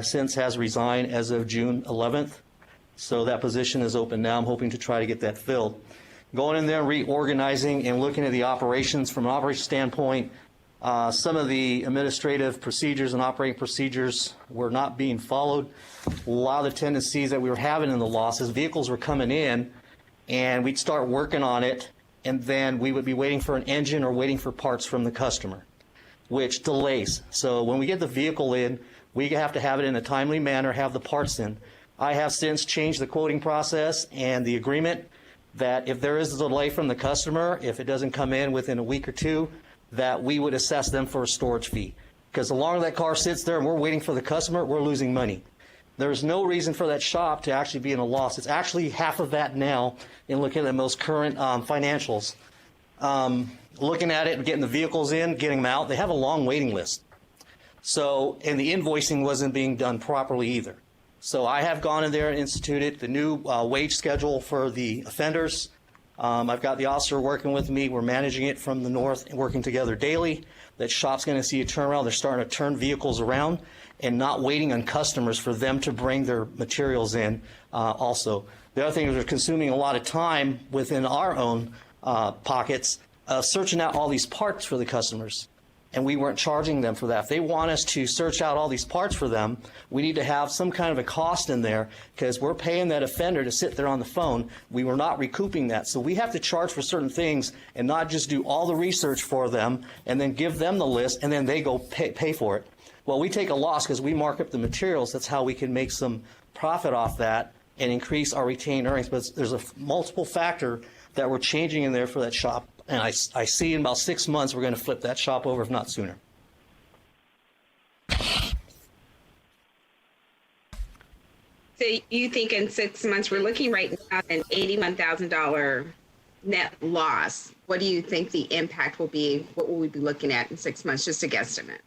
Since has resigned as of June 11th. So that position is open now. I'm hoping to try to get that filled. Going in there, reorganizing and looking at the operations from an operation standpoint, some of the administrative procedures and operating procedures were not being followed. A lot of the tendencies that we were having in the losses, vehicles were coming in and we'd start working on it, and then we would be waiting for an engine or waiting for parts from the customer, which delays. So when we get the vehicle in, we have to have it in a timely manner, have the parts in. I have since changed the quoting process and the agreement that if there is a delay from the customer, if it doesn't come in within a week or two, that we would assess them for a storage fee. Because the longer that car sits there and we're waiting for the customer, we're losing money. There's no reason for that shop to actually be in a loss. It's actually half of that now in looking at the most current financials. Looking at it and getting the vehicles in, getting them out, they have a long waiting list. So, and the invoicing wasn't being done properly either. So I have gone in there and instituted the new wage schedule for the offenders. I've got the officer working with me. We're managing it from the north and working together daily. That shop's going to see a turnaround. They're starting to turn vehicles around and not waiting on customers for them to bring their materials in also. The other thing is we're consuming a lot of time within our own pockets searching out all these parts for the customers. And we weren't charging them for that. If they want us to search out all these parts for them, we need to have some kind of a cost in there because we're paying that offender to sit there on the phone. We were not recouping that. So we have to charge for certain things and not just do all the research for them and then give them the list and then they go pay for it. Well, we take a loss because we mark up the materials. That's how we can make some profit off that and increase our retained earnings. But there's a multiple factor that we're changing in there for that shop. And I see in about 6 months, we're going to flip that shop over, if not sooner. So you think in 6 months, we're looking right now at an $81,000 net loss. What do you think the impact will be? What will we be looking at in 6 months? Just a guesstimate.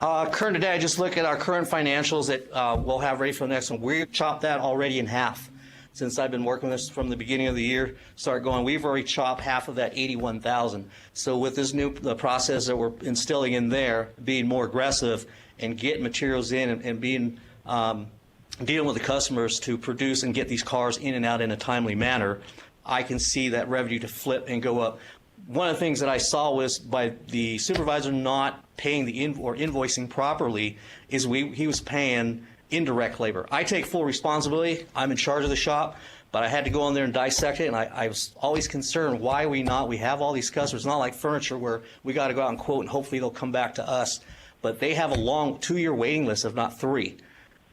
Current today, I just look at our current financials that we'll have ready for the next one. We chopped that already in half. Since I've been working with this from the beginning of the year, start going, we've already chopped half of that 81,000. So with this new the process that we're instilling in there, being more aggressive and get materials in and being dealing with the customers to produce and get these cars in and out in a timely manner, I can see that revenue to flip and go up. One of the things that I saw was by the supervisor not paying the invoicing properly is he was paying indirect labor. I take full responsibility. I'm in charge of the shop, but I had to go in there and dissect it, and I was always concerned, why we have all these customers. It's not like furniture where we got to go out and quote, and hopefully they'll come back to us. But they have a long 2-year waiting list, if not 3.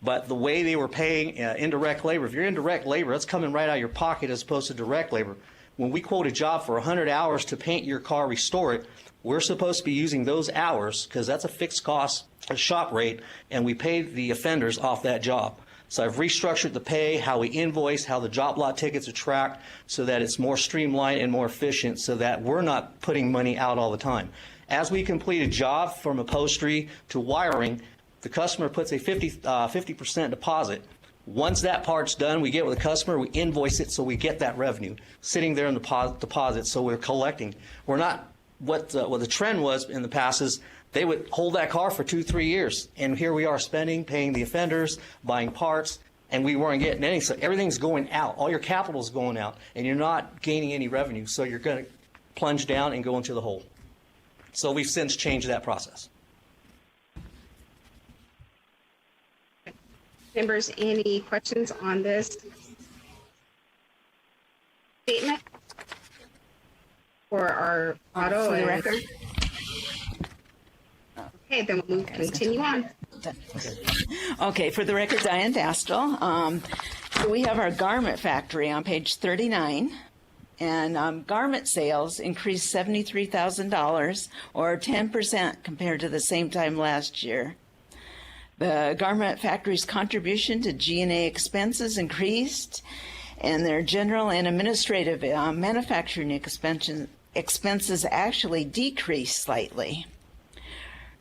But the way they were paying indirect labor, if you're indirect labor, that's coming right out of your pocket as opposed to direct labor. When we quote a job for 100 hours to paint your car, restore it, we're supposed to be using those hours because that's a fixed cost, a shop rate, and we pay the offenders off that job. So I've restructured the pay, how we invoice, how the job lot tickets are tracked so that it's more streamlined and more efficient so that we're not putting money out all the time. As we complete a job from upholstery to wiring, the customer puts a 50% deposit. Once that part's done, we get with the customer, we invoice it so we get that revenue sitting there in the deposit, so we're collecting. We're not, what the trend was in the past is they would hold that car for 2-3 years, and here we are spending, paying the offenders, buying parts, and we weren't getting any. So everything's going out. All your capital's going out, and you're not gaining any revenue, so you're going to plunge down and go into the hole. So we've since changed that process. Members, any questions on this statement for our auto? For the record? Okay, then we'll continue on. Okay, for the record, Diane Dastel. So we have our garment factory on page 39. And garment sales increased $73,000 or 10% compared to the same time last year. The garment factory's contribution to G&A expenses increased, and their general and administrative manufacturing expenses actually decreased slightly.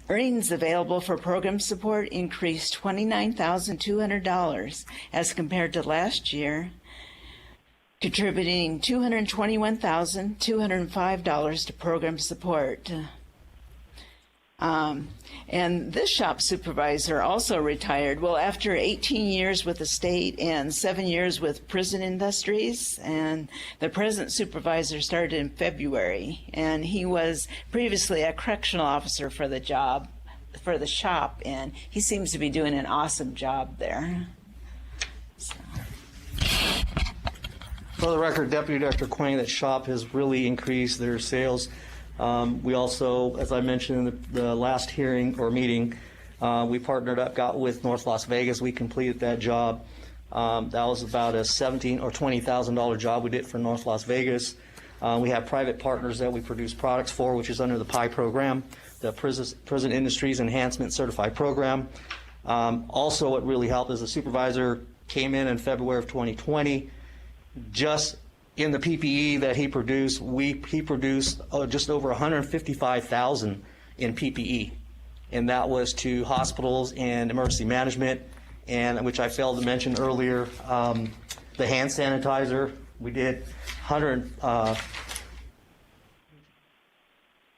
Earnings available for program support increased $29,200 as compared to last year, contributing $221,205 to program support. And this shop supervisor also retired, well, after 18 years with the state and 7 years with Prison Industries. And the present supervisor started in February, and he was previously a correctional officer for the shop, and he seems to be doing an awesome job there. So. For the record, Deputy Director Quang, that shop has really increased their sales. We also, as I mentioned in the last hearing or meeting, we partnered up, got with North Las Vegas. We completed that job. That was about a $17,000 or $20,000 job we did for North Las Vegas. We have private partners that we produce products for, which is under the PI program, the Prison Industries Enhancement Certified Program. Also, what really helped is the supervisor came in February of 2020. Just in the PPE that he produced, he produced just over 155,000 in PPE, and that was to hospitals and emergency management, and which I failed to mention earlier, the hand sanitizer. We did 100,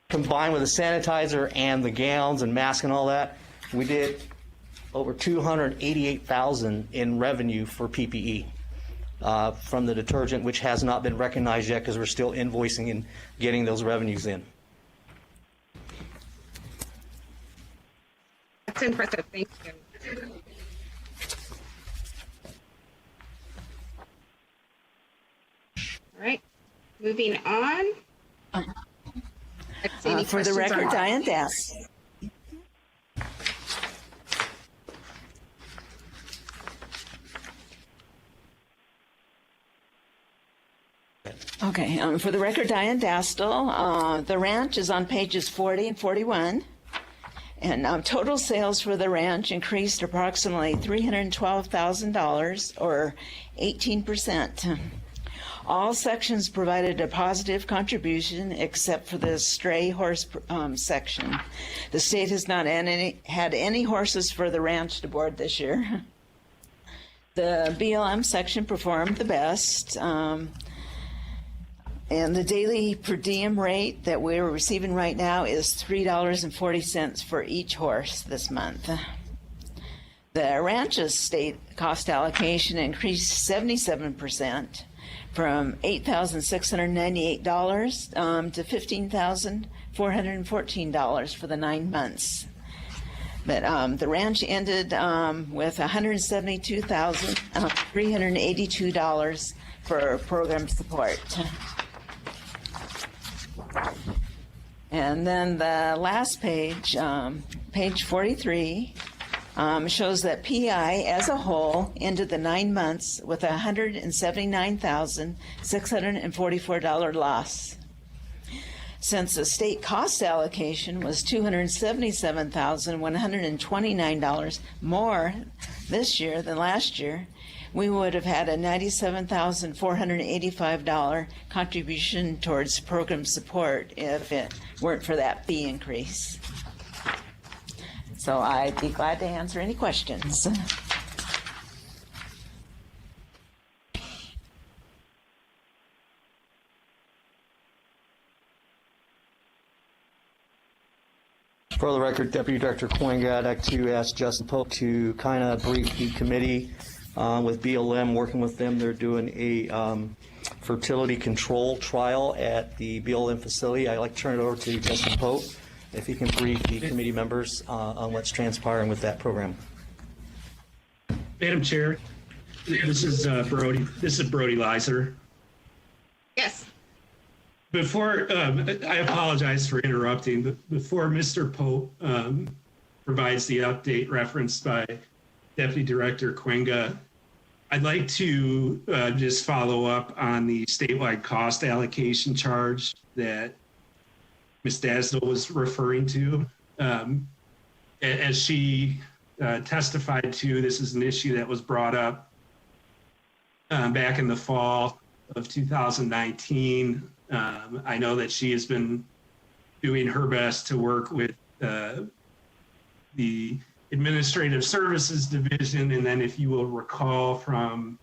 combined with the sanitizer and the gowns and masks and all that, we did over 288,000 in revenue for PPE from the detergent, which has not been recognized yet because we're still invoicing and getting those revenues in. That's impressive. Thank you. All right, moving on. For the record, Diane Dass. Okay, for the record, Diane Dastel. The ranch is on pages 40 and 41. And total sales for the ranch increased approximately $312,000 or 18%. All sections provided a positive contribution except for the stray horse section. The state has not had any horses for the ranch to board this year. The BLM section performed the best. And the daily per diem rate that we're receiving right now is $3.40 for each horse this month. The ranch's state cost allocation increased 77% from $8,698 to $15,414 for the 9 months. But the ranch ended with $172,382 for program support. And then the last page, page 43, shows that PI as a whole ended the 9 months with a $179,644 loss. Since the state cost allocation was $277,129 more this year than last year, we would have had a $97,485 contribution towards program support if it weren't for that fee increase. So I'd be glad to answer any questions. For the record, Deputy Director Coinga, I'd like to ask Justin Pope to kind of brief the committee with BLM, working with them. They're doing a fertility control trial at the BLM facility. I'd like to turn it over to Justin Pope, if he can brief the committee members on what's transpiring with that program. Madam Chair, this is Brody. This is Brody Leiser. Yes. Before, I apologize for interrupting, but before Mr. Pope provides the update referenced by Deputy Director Coinga, I'd like to just follow up on the statewide cost allocation charge that Ms. Dasdell was referring to. As she testified to, this is an issue that was brought up back in the fall of 2019. I know that she has been doing her best to work with the Administrative Services Division, and then if you will recall from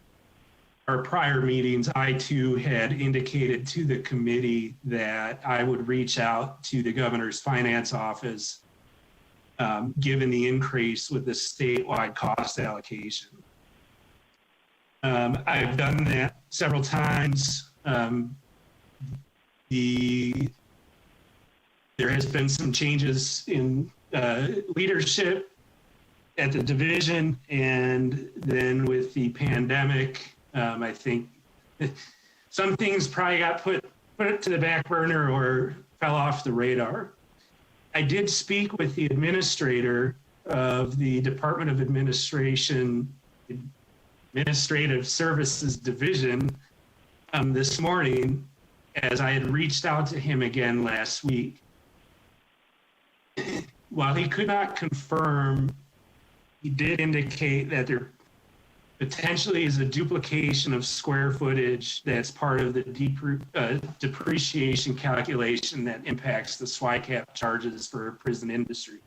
our prior meetings, I too had indicated to the committee that I would reach out to the Governor's Finance Office given the increase with the statewide cost allocation. I've done that several times. There has been some changes in leadership at the division, and then with the pandemic, I think some things probably got put to the back burner or fell off the radar. I did speak with the administrator of the Department of Administration Administrative Services Division this morning, as I had reached out to him again last week. While he could not confirm, he did indicate that there potentially is a duplication of square footage that's part of the depreciation calculation that impacts the SWICAP charges for prison industry.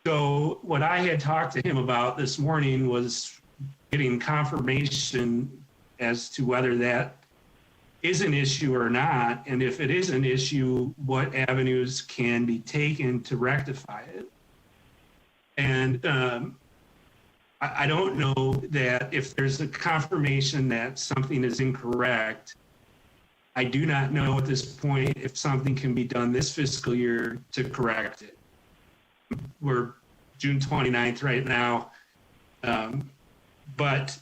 So what I had talked to him about this morning was getting confirmation as to whether that is an issue or not, and if it is an issue, what avenues can be taken to rectify it. And I don't know that if there's a confirmation that something is incorrect. I do not know at this point if something can be done this fiscal year to correct it. We're June 29th right now, but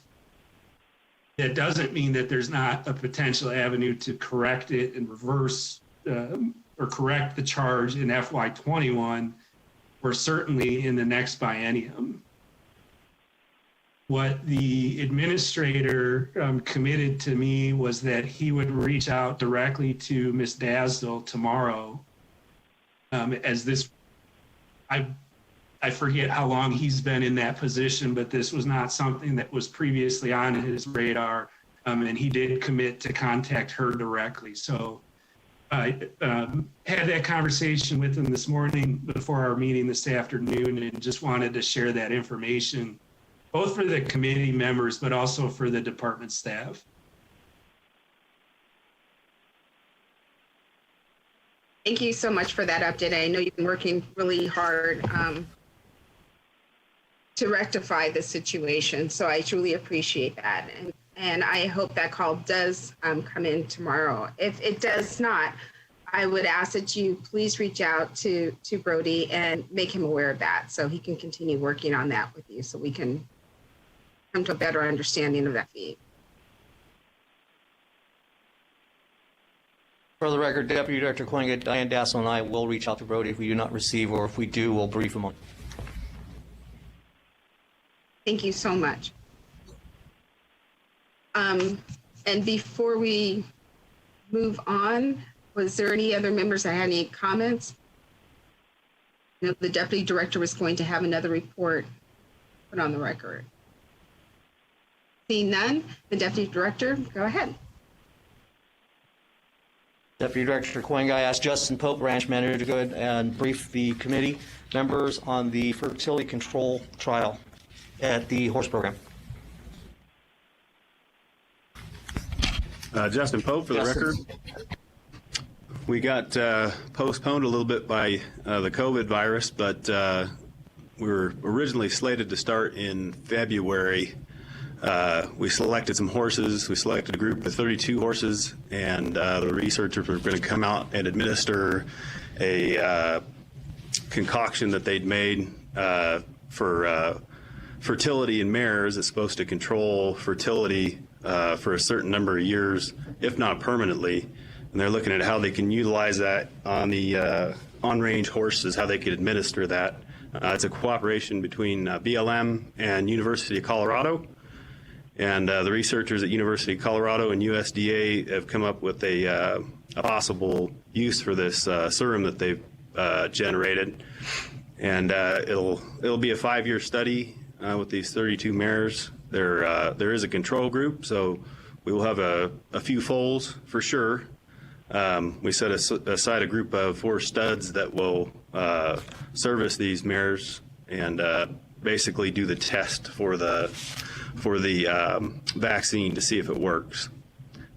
that doesn't mean that there's not a potential avenue to correct it and reverse or correct the charge in FY21 or certainly in the next biennium. What the administrator committed to me was that he would reach out directly to Ms. Dasdell tomorrow as this, I forget how long he's been in that position, but this was not something that was previously on his radar, and he did commit to contact her directly. So I had that conversation with him this morning before our meeting this afternoon, and just wanted to share that information, both for the committee members, but also for the department staff. Thank you so much for that update. I know you've been working really hard to rectify the situation, so I truly appreciate that. And I hope that call does come in tomorrow. If it does not, I would ask that you please reach out to Brody and make him aware of that so he can continue working on that with you so we can come to a better understanding of that fee. For the record, Deputy Director Koinga, Diane Dassel, and I will reach out to Brody if we do not receive, or if we do, we'll brief him on. Thank you so much. And before we move on, was there any other members that had any comments? You know, the Deputy Director was going to have another report put on the record. Seeing none, the Deputy Director, go ahead. Deputy Director Koinga, I asked Justin Pope, Branch Manager, to go ahead and brief the committee members on the fertility control trial at the horse program. Justin Pope, for the record. We got postponed a little bit by the COVID virus, but we were originally slated to start in February. We selected some horses. We selected a group of 32 horses, and the researchers were going to come out and administer a concoction that they'd made for fertility in mares. It's supposed to control fertility for a certain number of years, if not permanently. And they're looking at how they can utilize that on the on-range horses, how they could administer that. It's a cooperation between BLM and University of Colorado. And the researchers at University of Colorado and USDA have come up with a possible use for this serum that they've generated. And it'll be a 5-year study with these 32 mares. There is a control group, so we will have a few foals for sure. We set aside a group of 4 studs that will service these mares and basically do the test for the vaccine to see if it works.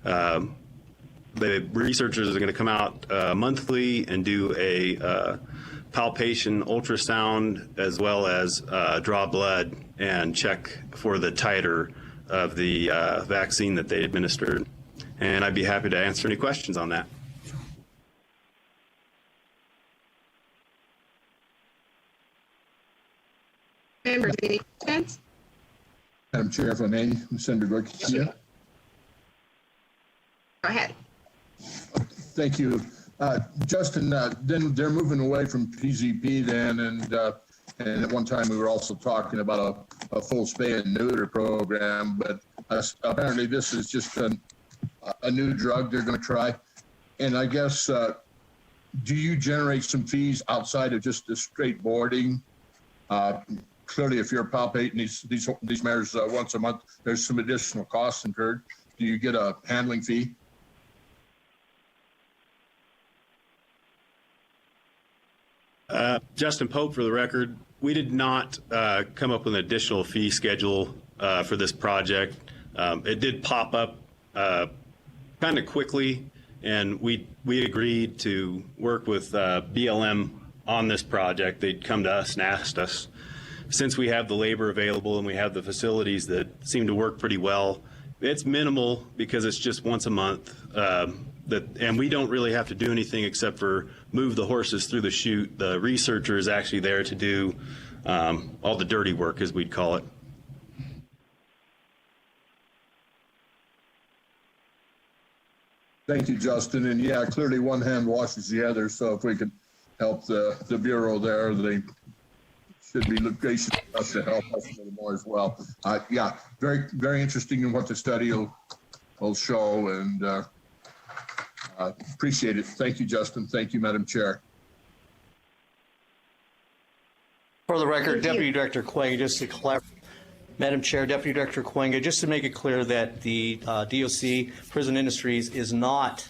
The researchers are going to come out monthly and do a palpation ultrasound, as well as draw blood and check for the titer of the vaccine that they administered. And I'd be happy to answer any questions on that. Members, any questions? Madam Chair, if I may, Senator Garcia. Go ahead. Thank you. Justin, then they're moving away from PZP then, and And at one time, we were also talking about a full spay and neuter program, but apparently this is just a new drug they're going to try. And I guess, do you generate some fees outside of just the straight boarding? Clearly, if you're palpating these mares once a month, there's some additional costs incurred. Do you get a handling fee? Justin Pope, for the record, we did not come up with an additional fee schedule for this project. It did pop up kind of quickly, and we agreed to work with BLM on this project. They'd come to us and asked us, since we have the labor available and we have the facilities that seem to work pretty well, it's minimal because it's just once a month. And we don't really have to do anything except for move the horses through the chute. The researcher is actually there to do all the dirty work, as we'd call it. Thank you, Justin. And yeah, clearly one hand washes the other. So if we could help the Bureau there, they should be gracious enough to help us a little more as well. Yeah, very, very interesting in what the study will show, and appreciate it. Thank you, Justin. Thank you, Madam Chair. For the record, Deputy Director Quang, just to clarify, Madam Chair, Deputy Director Quenga, just to make it clear that the DOC, Prison Industries, is not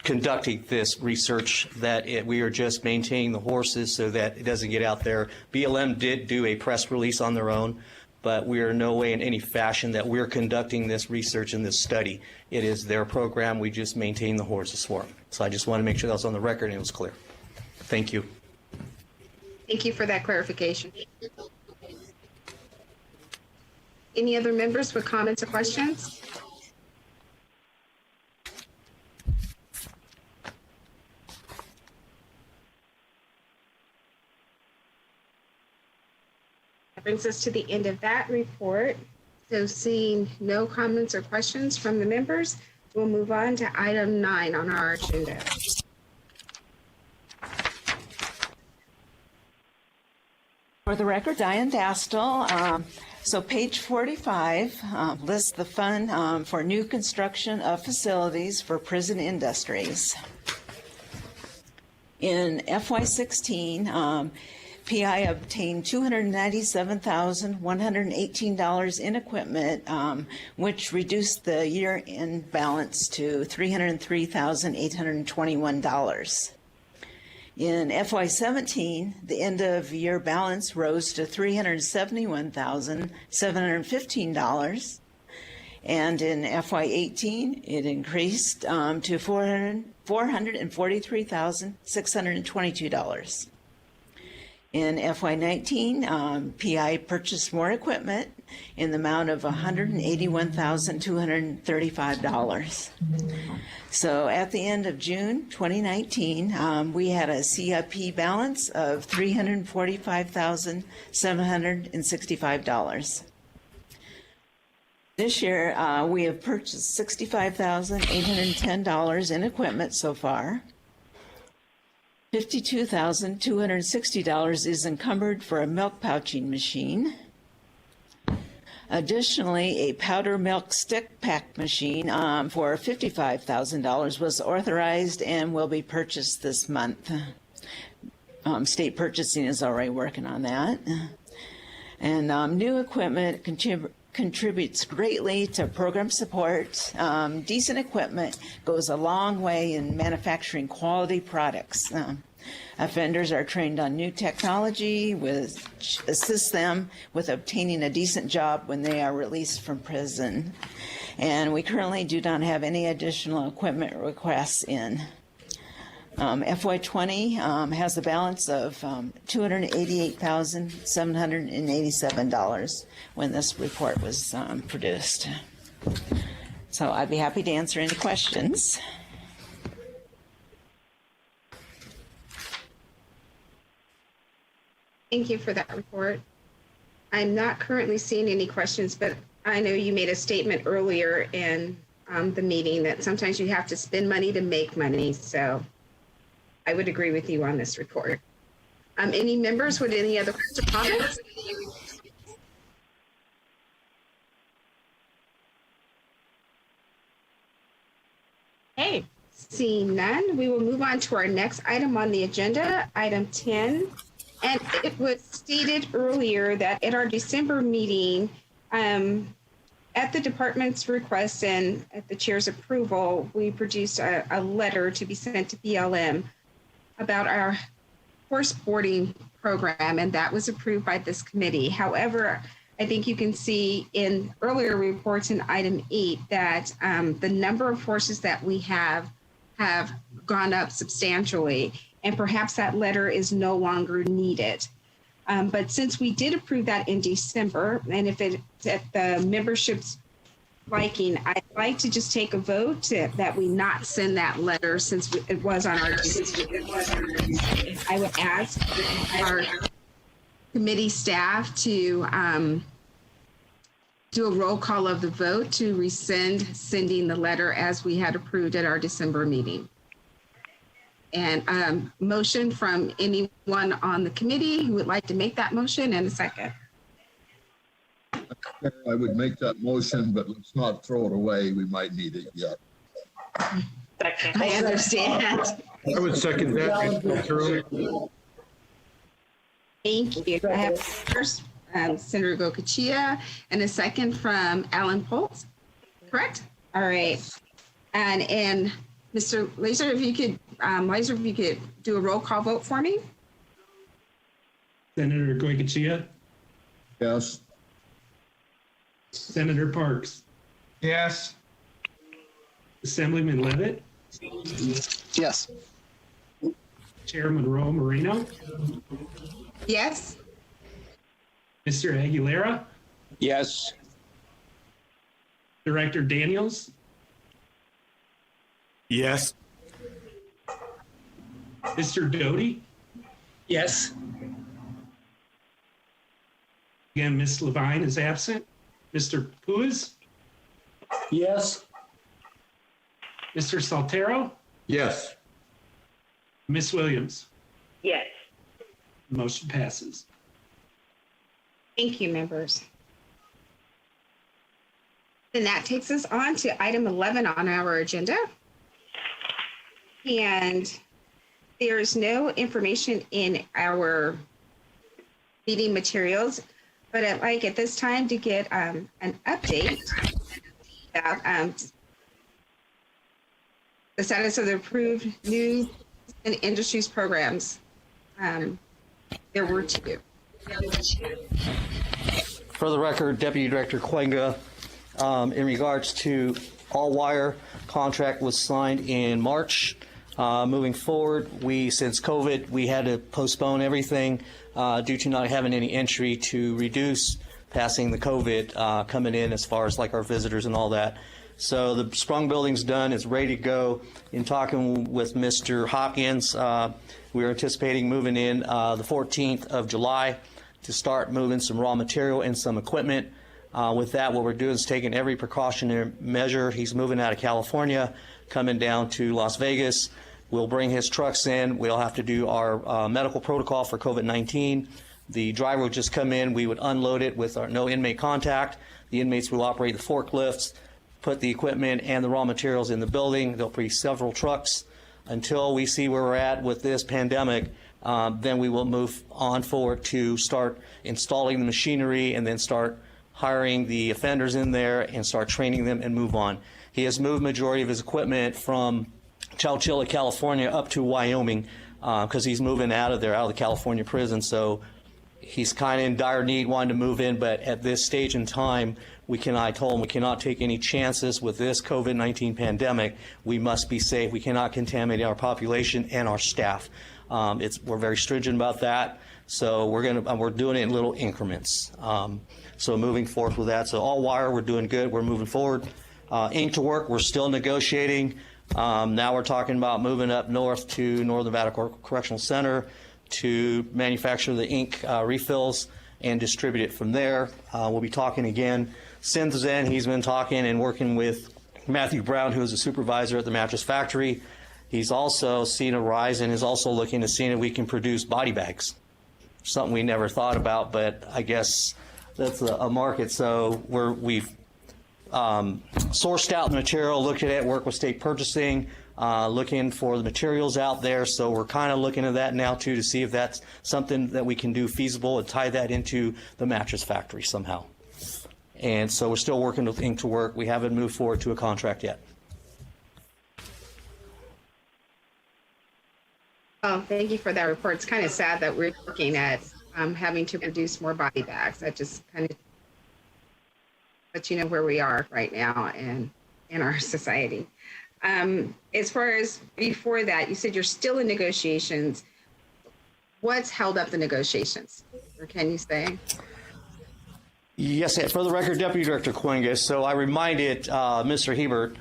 conducting this research, that we are just maintaining the horses so that it doesn't get out there. BLM did do a press release on their own, but we are in no way in any fashion that we're conducting this research and this study. It is their program. We just maintain the horses for them. So I just want to make sure that was on the record and it was clear. Thank you. Thank you for that clarification. Any other members with comments or questions? That brings us to the end of that report. So seeing no comments or questions from the members, we'll move on to item 9 on our agenda. For the record, Diane Dastel. So page 45 lists the fund for new construction of facilities for prison industries. In FY16, PI obtained $297,118 in equipment, which reduced the year-end balance to $303,821. In FY17, the end-of-year balance rose to $371,715, and in FY18, it increased to $443,622. In FY19, PI purchased more equipment in the amount of $181,235. So at the end of June 2019, we had a CIP balance of $345,765. This year, we have purchased $65,810 in equipment so far. $52,260 is encumbered for a milk pouching machine. Additionally, a powder milk stick pack machine for $55,000 was authorized and will be purchased this month. State purchasing is already working on that. And new equipment contributes greatly to program support. Decent equipment goes a long way in manufacturing quality products. Offenders are trained on new technology, which assists them with obtaining a decent job when they are released from prison. And we currently do not have any additional equipment requests in. FY20 has a balance of $288,787 when this report was produced. So I'd be happy to answer any questions. Thank you for that report. I'm not currently seeing any questions, but I know you made a statement earlier in the meeting that sometimes you have to spend money to make money. So I would agree with you on this report. Any members with any other questions or comments? Okay, seeing none, we will move on to our next item on the agenda, item 10. And it was stated earlier that at our December meeting, at the department's request and at the chair's approval, we produced a letter to be sent to BLM about our horse boarding program, and that was approved by this committee. However, I think you can see in earlier reports in item 8 that the number of horses that we have gone up substantially, and perhaps that letter is no longer needed. But since we did approve that in December, and if it's at the membership's liking, I'd like to just take a vote that we not send that letter since it was on our I would ask our committee staff to do a roll call of the vote to rescind sending the letter as we had approved at our December meeting. And motion from anyone on the committee who would like to make that motion, and a second. I would make that motion, but let's not throw it away. We might need it yet. I understand. I would second that. Thank you. I have first Senator Gokachia and a second from Alan Poltz, correct? All right. And Mr. Laser, if you could do a roll call vote for me. Senator Goycochea, Yes. Senator Parks, Yes. Assemblyman Levitt, Yes. Chairman Monroe Marino, Yes. Mr. Aguilera, Yes. Director Daniels, Yes. Mr. Doty, Yes. again, Ms. Levine is absent, Mr. Puis, Yes. Mr. Saltero, Yes. Ms. Williams. Yes. Motion passes. Thank you, members. And that takes us on to item 11 on our agenda. And there is no information in our meeting materials, but I'd like at this time to get an update about the status of the approved new and industries programs. There were 2. For the record, Deputy Director Kwenga, in regards to All Wire contract was signed in March. Moving forward, since COVID, we had to postpone everything due to not having any entry to reduce passing the COVID coming in as far as like our visitors and all that. So the Sprung building's done, it's ready to go. In talking with Mr. Hopkins, we're anticipating moving in the 14th of July to start moving some raw material and some equipment. With that, what we're doing is taking every precautionary measure. He's moving out of California, coming down to Las Vegas. We'll bring his trucks in. We'll have to do our medical protocol for COVID-19. The driver would just come in. We would unload it with our no inmate contact. The inmates will operate the forklifts, put the equipment and the raw materials in the building. There'll be several trucks until we see where we're at with this pandemic. Then we will move on forward to start installing the machinery and then start hiring the offenders in there and start training them and move on. He has moved majority of his equipment from Chowchilla, California up to Wyoming because he's moving out of there, out of the California prison. So he's kind of in dire need, wanting to move in, but at this stage in time, I told him we cannot take any chances with this COVID-19 pandemic. We must be safe. We cannot contaminate our population and our staff. We're very stringent about that. So we're doing it in little increments. So moving forward with that. So All Wire, we're doing good. We're moving forward. Ink to Work, we're still negotiating. Now we're talking about moving up north to Northern Nevada Correctional Center to manufacture the ink refills and distribute it from there. We'll be talking again. Since then, he's been talking and working with Matthew Brown, who is a supervisor at the mattress factory. He's also seen a rise and is also looking to see if we can produce body bags. something we never thought about, but I guess that's a market. So we've sourced out the material, looked at it, worked with state purchasing, looking for the materials out there. So we're kind of looking at that now too to see if that's something that we can do feasible and tie that into the mattress factory somehow. And so we're still working with Inc. to work. We haven't moved forward to a contract yet. Oh, thank you for that report. It's kind of sad that we're looking at having to produce more body bags. That just kind of lets you know where we are right now in our society. As far as before that, you said you're still in negotiations. What's held up the negotiations? Or can you say? Yes, for the record, Deputy Director Coinga. So I reminded Mr. Hebert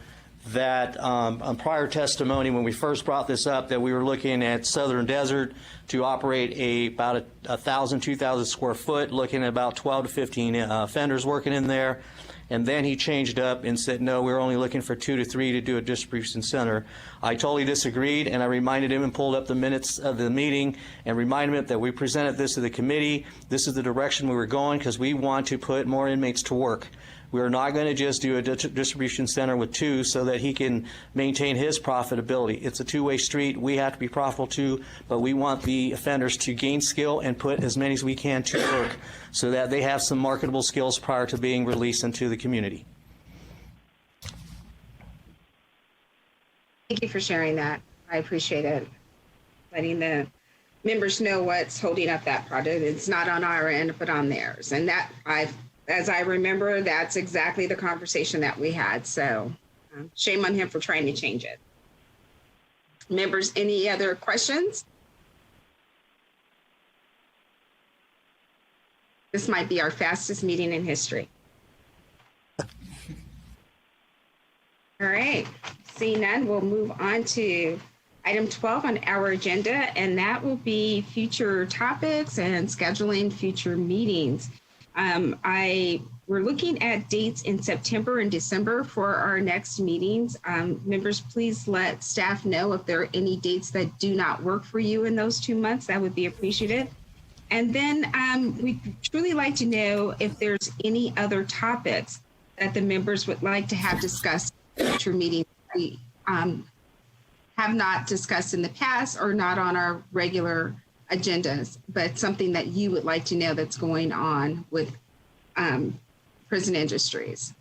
that on prior testimony when we first brought this up that we were looking at Southern Desert to operate about 1,000, 2,000 square foot, looking at about 12 to 15 offenders working in there. And then he changed up and said, no, we're only looking for 2 to 3 to do a distribution center. I totally disagreed, and I reminded him and pulled up the minutes of the meeting and reminded him that we presented this to the committee. This is the direction we were going because we want to put more inmates to work. We are not going to just do a distribution center with 2 so that he can maintain his profitability. It's a two-way street. We have to be profitable too, but we want the offenders to gain skill and put as many as we can to work so that they have some marketable skills prior to being released into the community. Thank you for sharing that. I appreciate it. Letting the members know what's holding up that project. It's not on our end, but on theirs. And that as I remember, that's exactly the conversation that we had. So shame on him for trying to change it. Members, any other questions? This might be our fastest meeting in history. All right, seeing none, we'll move on to item 12 on our agenda, and that will be future topics and scheduling future meetings. We're looking at dates in September and December for our next meetings. Members, please let staff know if there are any dates that do not work for you in those 2 months. That would be appreciated. And then we'd truly like to know if there's any other topics that the members would like to have discussed in future meetings we have not discussed in the past or not on our regular agendas, but something that you would like to know that's going on with prison industries.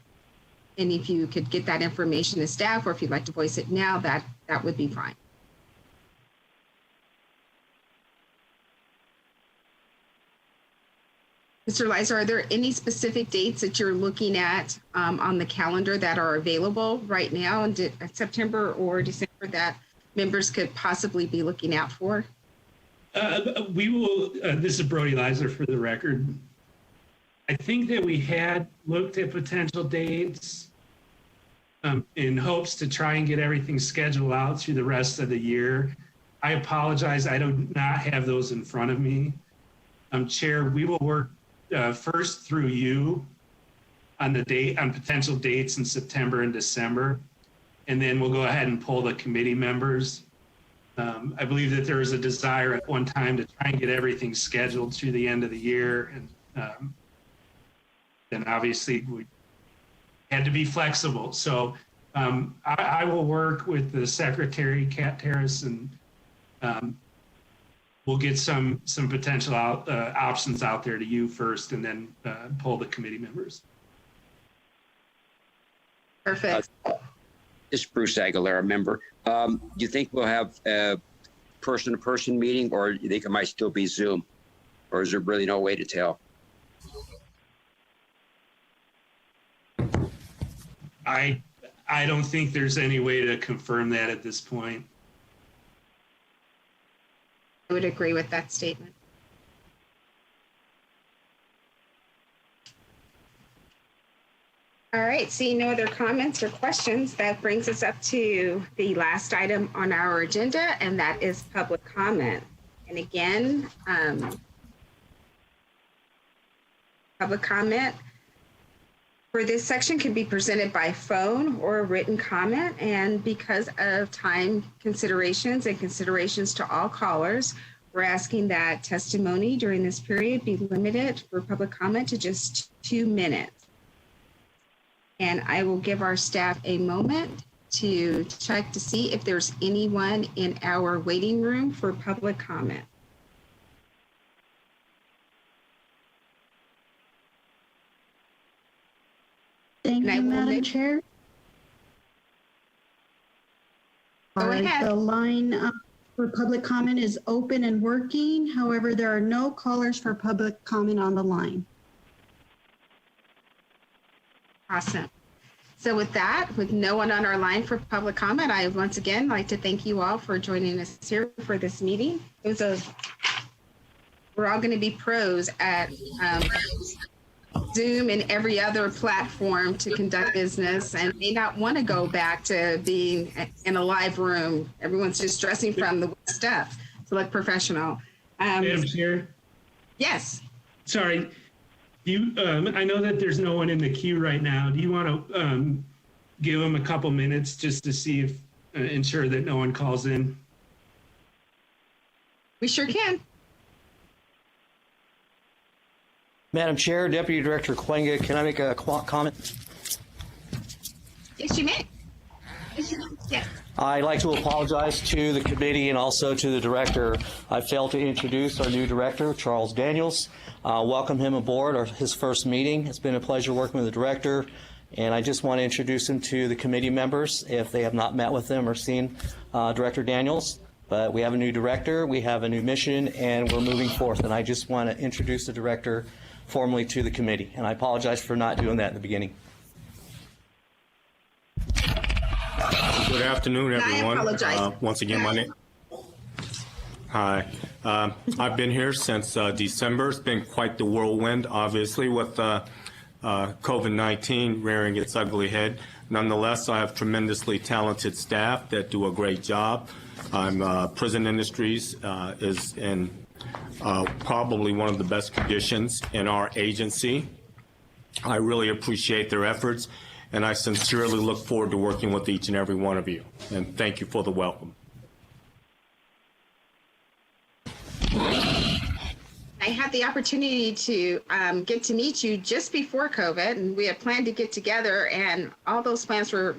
And if you could get that information to staff, or if you'd like to voice it now, that would be fine. Mr. Leiser, are there any specific dates that you're looking at on the calendar that are available right now in September or December that members could possibly be looking out for? We will, this is Brody Leiser for the record. I think that we had looked at potential dates in hopes to try and get everything scheduled out through the rest of the year. I apologize, I do not have those in front of me. Chair, we will work first through you on potential dates in September and December, and then we'll go ahead and pull the committee members. I believe that there was a desire at one time to try and get everything scheduled through the end of the year, and then obviously we had to be flexible. So I will work with the Secretary, Kat Terrace, and we'll get some potential options out there to you first, and then pull the committee members. Perfect. This is Bruce Aguilera, member. Do you think we'll have a person-to-person meeting, or do you think it might still be Zoom? Or is there really no way to tell? I don't think there's any way to confirm that at this point. I would agree with that statement. All right, seeing no other comments or questions, that brings us up to the last item on our agenda, and that is public comment. And again, public comment for this section can be presented by phone or a written comment. And because of time considerations and considerations to all callers, We're asking that testimony during this period be limited for public comment to just 2 minutes. And I will give our staff a moment to check to see if there's anyone in our waiting room for public comment. Thank you, Madam Chair. Go ahead. The line for public comment is open and working. However, there are no callers for public comment on the line. Awesome. So with that, with no one on our line for public comment, I once again like to thank you all for joining us here for this meeting. We're all going to be pros at Zoom and every other platform to conduct business, and may not want to go back to being in a live room. Everyone's just dressing from the stuff to look professional. Madam Chair? Yes. Sorry. I know that there's no one in the queue right now. Do you want to give them a couple minutes just to see if, ensure that no one calls in? We sure can. Madam Chair, Deputy Director Klinga, can I make a comment? Yes, you may. Yes. I'd like to apologize to the committee and also to the director. I failed to introduce our new director, Charles Daniels. Welcome him aboard, his first meeting. It's been a pleasure working with the director, and I just want to introduce him to the committee members if they have not met with him or seen Director Daniels. But we have a new director, we have a new mission, and we're moving forth. And I just want to introduce the director formally to the committee, and I apologize for not doing that in the beginning. Good afternoon, everyone. I apologize. Once again, my name. Hi. I've been here since December. It's been quite the whirlwind, obviously, with COVID-19 rearing its ugly head. Nonetheless, I have tremendously talented staff that do a great job. Prison Industries is in probably one of the best conditions in our agency. I really appreciate their efforts, and I sincerely look forward to working with each and every one of you. And thank you for the welcome. I had the opportunity to get to meet you just before COVID, and we had planned to get together, and all those plans were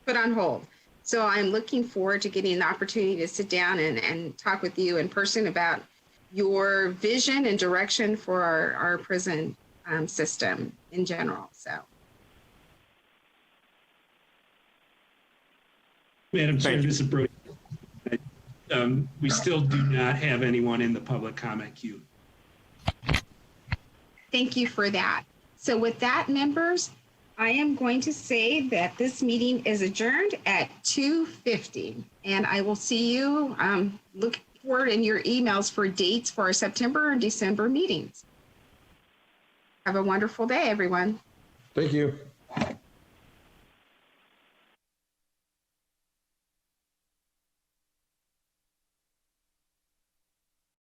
put on hold. So I'm looking forward to getting the opportunity to sit down and talk with you in person about your vision and direction for our prison system in general. So, Madam Chair, this is Brody. We still do not have anyone in the public comment queue. thank you for that. So with that, members, I am going to say that this meeting is adjourned at 2:50, and I will see you. Look forward in your emails for dates for our September and December meetings. Have a wonderful day, everyone. Thank you.